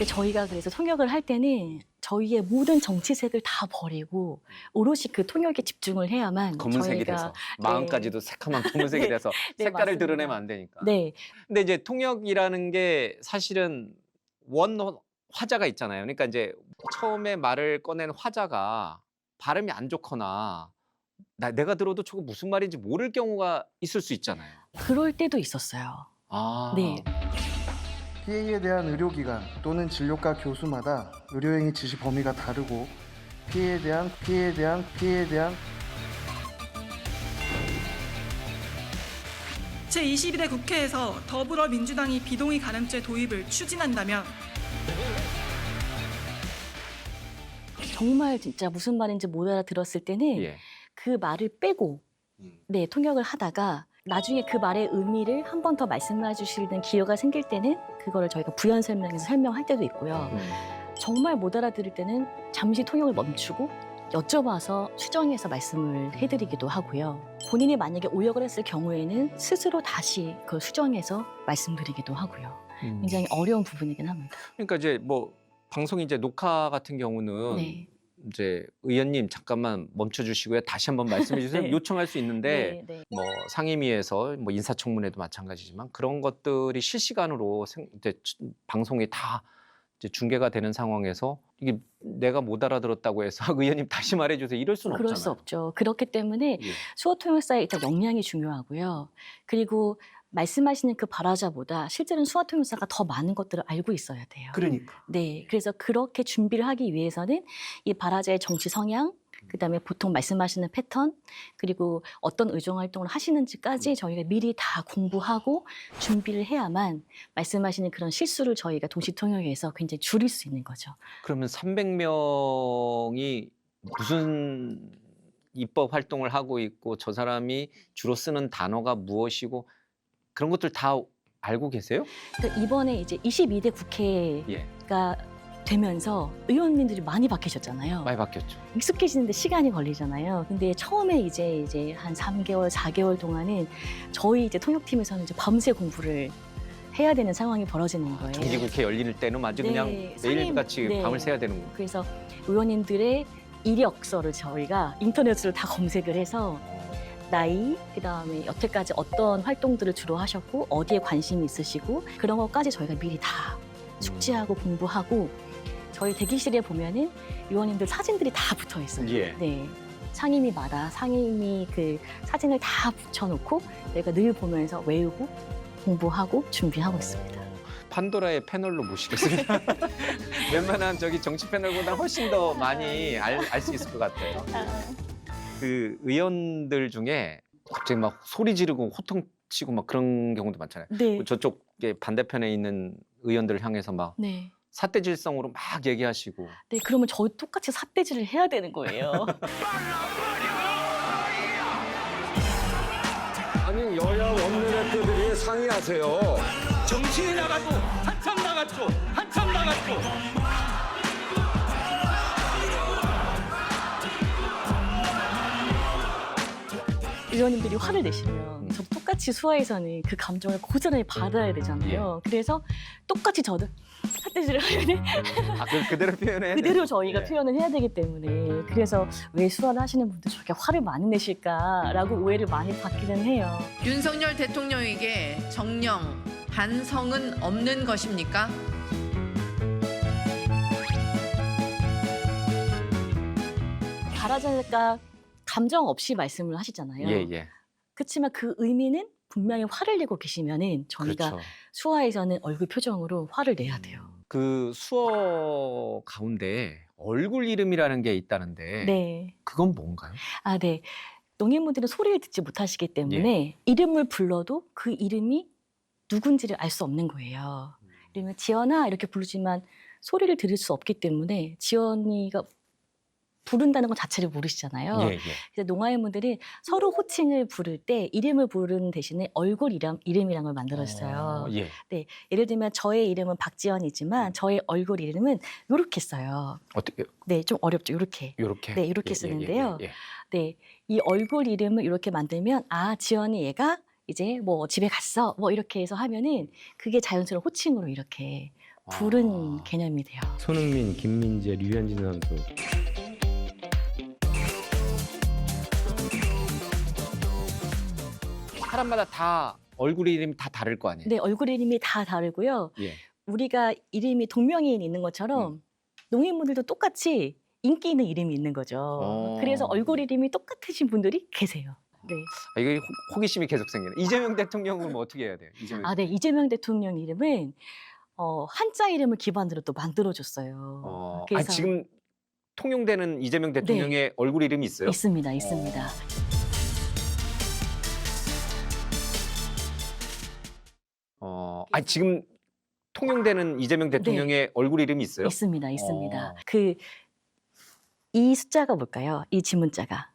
저희가 그래서 통역을 할 때는 저희의 모든 정치색을 다 버리고 오롯이 그 통역에 집중을 해야만 검은색이 저희가 돼서 마음까지도 새카만 검은색이 돼서 색깔을 맞습니다. 드러내면 안 되니까. 네. 근데 이제 통역이라는 게 사실은 원 화자가 있잖아요. 그러니까 이제 처음에 말을 꺼낸 화자가 발음이 안 좋거나 내가 들어도 저거 무슨 말인지 모를 경우가 있을 수 있잖아요. 그럴 때도 있었어요. 네. 피해에 대한 의료기관 또는 진료과 교수마다 의료행위 지시 범위가 다르고 피해에 대한 제22대 국회에서 더불어민주당이 비동의 간음죄 도입을 추진한다면 정말 진짜 무슨 말인지 못 알아들었을 때는 그 말을 빼고 통역을 하다가 나중에 그 말의 의미를 한 번 더 말씀해 주시는 기회가 생길 때는 그거를 저희가 부연 설명해서 설명할 때도 있고요. 정말 못 알아들을 때는 잠시 통역을 멈추고 여쭤봐서 수정해서 말씀을 해드리기도 하고요. 본인이 만약에 오역을 했을 경우에는 스스로 다시 그걸 수정해서 말씀드리기도 하고요. 굉장히 어려운 부분이긴 합니다. 그러니까 이제 뭐 방송 이제 녹화 같은 경우는 이제 의원님 잠깐만 멈춰주시고요. 다시 한번 말씀해 주세요. 요청할 수 있는데 뭐 상임위에서 뭐 인사청문회도 마찬가지지만 그런 것들이 실시간으로 이제 방송이 다 이제 중계가 되는 상황에서 이게 내가 못 알아들었다고 해서 의원님 다시 말해주세요. 이럴 수는 없잖아요. 그럴 수 없죠. 그렇기 때문에 수어 통역사의 일단 역량이 중요하고요. 그리고 말씀하시는 그 발화자보다 실제로는 수어 통역사가 더 많은 것들을 알고 있어야 돼요. 그러니까. 네, 그래서 그렇게 준비를 하기 위해서는 이 발화자의 정치 성향, 그다음에 보통 말씀하시는 패턴, 그리고 어떤 의정 활동을 하시는지까지 저희가 미리 다 공부하고 준비를 해야만 말씀하시는 그런 실수를 저희가 동시 통역에서 굉장히 줄일 수 있는 거죠. 그러면 300명이 무슨 입법 활동을 하고 있고 저 사람이 주로 쓰는 단어가 무엇이고 그런 것들 다 알고 계세요? 그러니까 이번에 이제 22대 국회가 되면서 의원님들이 많이 바뀌셨잖아요. 많이 바뀌었죠. 익숙해지는데 시간이 걸리잖아요. 근데 처음에 이제 한 3개월, 4개월 동안은 저희 이제 통역팀에서는 이제 밤새 공부를 해야 되는 상황이 벌어지는 거예요. 정기국회 열릴 때는 아주 그냥 매일같이 밤을 새야 되는 거예요. 그래서 의원님들의 이력서를 저희가 인터넷으로 다 검색을 해서 나이, 그다음에 여태까지 어떤 활동들을 주로 하셨고 어디에 관심이 있으시고 그런 것까지 저희가 미리 다 숙지하고 공부하고 저희 대기실에 보면은 의원님들 사진들이 다 붙어 있어요. 예. 네. 상임위마다 상임위 그 사진을 다 붙여놓고 내가 늘 보면서 외우고 공부하고 준비하고 있습니다. 판도라의 패널로 모시겠습니다. 웬만한 저기 정치 패널보다 훨씬 더 많이 알 수 있을 것 같아요. 그 의원들 중에 갑자기 막 소리 지르고 호통치고 막 그런 경우도 많잖아요. 네. 저쪽에 반대편에 있는 의원들을 향해서 막 네. 삿대질성으로 막 얘기하시고. 네, 그러면 저 똑같이 삿대질을 해야 되는 거예요. 아니 여야 원내대표들이 상의하세요. 정치에 나가도 한참 나갔죠. 한참 나갔죠. 의원님들이 화를 내시면 저도 똑같이 수화에서는 그 감정을 고스란히 받아야 되잖아요. 그래서 똑같이 저도 삿대질을 하면 아, 그대로 표현해야 그대로 저희가 표현을 해야 되기 때문에 그래서 왜 수화를 하시는 분들 저렇게 화를 많이 내실까라고 오해를 많이 받기는 해요. 윤석열 대통령에게 정령, 반성은 없는 것입니까? 잘하지 않을까 감정 없이 말씀을 하시잖아요. 예, 예. 그렇지만 그 의미는 분명히 화를 내고 계시면은 저희가 그렇죠. 수화에서는 얼굴 표정으로 화를 내야 돼요. 그 수어 가운데 얼굴 이름이라는 게 있다는데 네. 그건 뭔가요? 아, 네. 농인분들은 소리를 듣지 못하시기 때문에 이름을 불러도 그 이름이 누군지를 알 수 없는 거예요. 그러면 지연아 이렇게 부르지만 소리를 들을 수 없기 때문에 지연이가 부른다는 것 자체를 모르시잖아요. 예, 예. 그래서 농아인분들이 서로 호칭을 부를 때 이름을 부르는 대신에 얼굴 이름이라는 걸 만들었어요. 예. 네, 예를 들면 저의 이름은 박지연이지만 저의 얼굴 이름은 이렇게 써요. 어떻게? 네, 좀 어렵죠. 이렇게. 요렇게. 네, 이렇게 예, 쓰는데요. 예, 예, 예. 네, 이 얼굴 이름을 이렇게 만들면 아, 지연이 얘가 이제 뭐 집에 갔어. 뭐 이렇게 해서 하면은 그게 자연스러운 호칭으로 이렇게 부른 개념이 돼요. 손흥민, 김민재, 류현진 선수. 사람마다 다 얼굴 이름이 다 다를 거 아니에요? 네, 얼굴 이름이 다 다르고요. 예. 우리가 이름이 동명이인 있는 것처럼 농인분들도 똑같이 인기 있는 이름이 있는 거죠. 그래서 얼굴 이름이 똑같으신 분들이 계세요. 네. 아, 이거 호기심이 계속 생기네. 이재명 대통령은 뭐 어떻게 해야 돼요? 이재명. 아, 네. 이재명 대통령 이름은 한자 이름을 기반으로 또 만들어줬어요. 아, 지금 통용되는 이재명 대통령의 얼굴 이름이 있어요? 있습니다. 있습니다. 아, 지금 통용되는 이재명 대통령의 얼굴 이름이 있어요? 있습니다. 있습니다. 이 숫자가 뭘까요? 이 지문자가.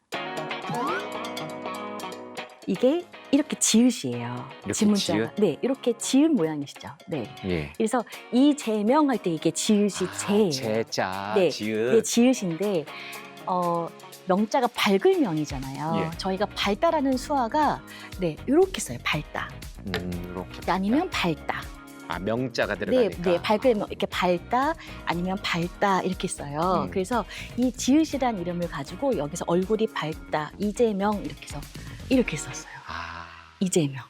이게 이렇게 지읒이에요. 이렇게 지문자가. 지읒? 네, 이렇게 지읒 모양이시죠. 네. 예. 그래서 이재명 할 때 이게 지읒이 제예요. 제자, 네, 지읒. 네, 지읒인데 명자가 밝을 명이잖아요. 예. 저희가 밝다라는 수화가 네, 이렇게 써요. 밝다. 이렇게. 아니면 밝다. 아, 명자가 네, 들어가니까. 네, 밝을 명 이렇게 밝다 아니면 밝다 이렇게 써요. 그래서 이 지읒이란 이름을 가지고 여기서 얼굴이 밝다 이재명 이렇게 해서 이렇게 썼어요. 이재명.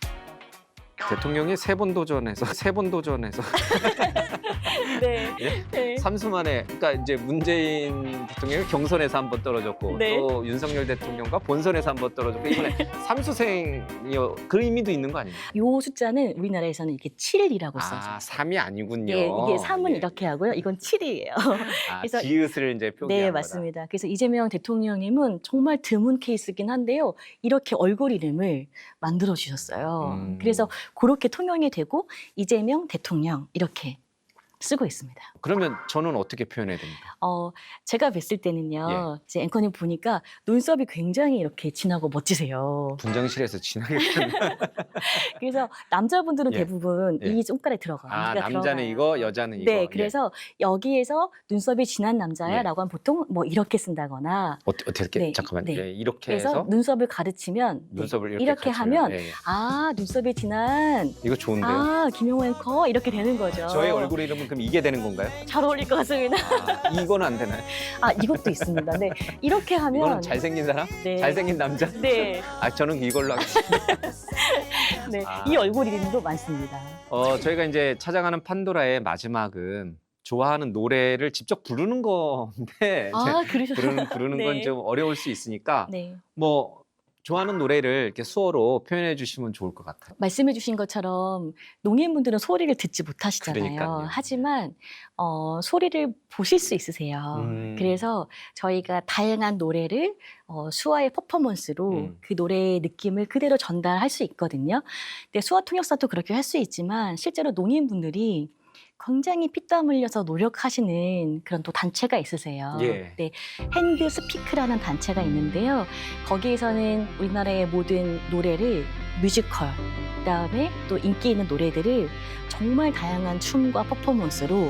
대통령이 3번 도전해서 네. 예? 네. 3수 만에 그러니까 이제 문재인 대통령이 경선에서 한번 떨어졌고 네. 또 윤석열 대통령과 본선에서 한번 떨어졌고 이번에 삼수생이요. 그 의미도 있는 거 아니에요? 요 숫자는 우리나라에서는 이게 7이라고 써요. 아, 3이 아니군요. 예, 이게 3은 이렇게 하고요. 이건 7이에요. 아, 지읒을 이제 표기한 네, 거다. 맞습니다. 그래서 이재명 대통령님은 정말 드문 케이스긴 한데요. 이렇게 얼굴 이름을 만들어 주셨어요. 그래서 그렇게 통용이 되고 이재명 대통령 이렇게 쓰고 있습니다. 그러면 저는 어떻게 표현해야 됩니까? 제가 뵀을 때는요. 이제 앵커님 보니까 눈썹이 굉장히 이렇게 진하고 멋지세요. 분장실에서 진하게 그래서 남자분들은 예. 대부분 예. 이 손가락에 들어가요. 아, 여기가 남자는 들어가요. 이거, 여자는 이거. 네, 그래서 여기에서 눈썹이 진한 남자야라고 예. 하면 보통 뭐 이렇게 쓴다거나 어떻게 네, 잠깐만 네. 예, 이렇게 그래서 해서 눈썹을 가르치면 눈썹을 이렇게 가르치면, 하면 예, 예. 아 눈썹이 진한 이거 좋은데요? 아 김용호 앵커 이렇게 되는 거죠. 저의 얼굴 이름은 그럼 이게 되는 건가요? 잘 어울릴 것 같습니다. 이건 안 되나요? 아 이것도 있습니다. 네 이렇게 하면 이거는 잘생긴 사람? 네. 잘생긴 남자? 네. 아 저는 이걸로 하겠습니다. 네, 이 얼굴 이름도 많습니다. 저희가 이제 찾아가는 판도라의 마지막은 좋아하는 노래를 직접 부르는 건데 아, 이제 부르는 네. 건 좀 어려울 수 있으니까 네. 뭐 좋아하는 노래를 이렇게 수어로 표현해 주시면 좋을 것 같아요. 말씀해 주신 것처럼 농인분들은 소리를 듣지 못하시잖아요. 그러니까요. 하지만 소리를 보실 수 있으세요. 그래서 저희가 다양한 노래를 수화의 퍼포먼스로 그 노래의 느낌을 그대로 전달할 수 있거든요. 근데 수화 통역사도 그렇게 할 수 있지만 실제로 농인분들이 굉장히 피땀 흘려서 노력하시는 그런 또 단체가 있으세요. 예. 네, 핸드 스피크라는 단체가 있는데요. 거기에서는 우리나라의 모든 노래를 뮤지컬, 그다음에 또 인기 있는 노래들을 정말 다양한 춤과 퍼포먼스로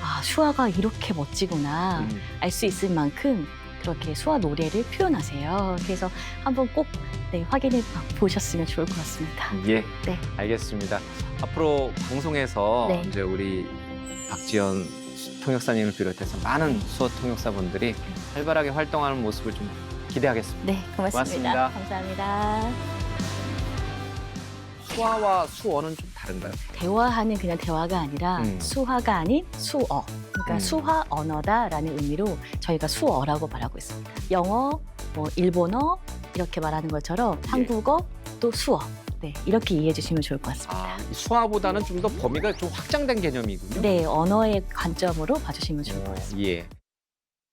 아, 수화가 이렇게 멋지구나 알 수 있을 만큼 그렇게 수화 노래를 표현하세요. 그래서 한번 꼭 네, 확인해 보셨으면 좋을 것 같습니다. 예, 네. 알겠습니다. 앞으로 방송에서 네. 이제 우리 박지연 통역사님을 비롯해서 많은 수어 통역사분들이 활발하게 활동하는 모습을 좀 기대하겠습니다. 네, 고맙습니다. 고맙습니다. 감사합니다. 수화와 수어는 좀 다른가요? 대화하는 그냥 대화가 아니라 수화가 아닌 수어. 그러니까 수화 언어다라는 의미로 저희가 수어라고 말하고 있습니다. 영어, 뭐 일본어 이렇게 말하는 것처럼 한국어 또 수어. 네, 이렇게 이해해 주시면 좋을 것 같습니다. 이 수화보다는 좀 더 범위가 좀 확장된 개념이군요. 네, 언어의 관점으로 봐주시면 좋을 것 같습니다. 예.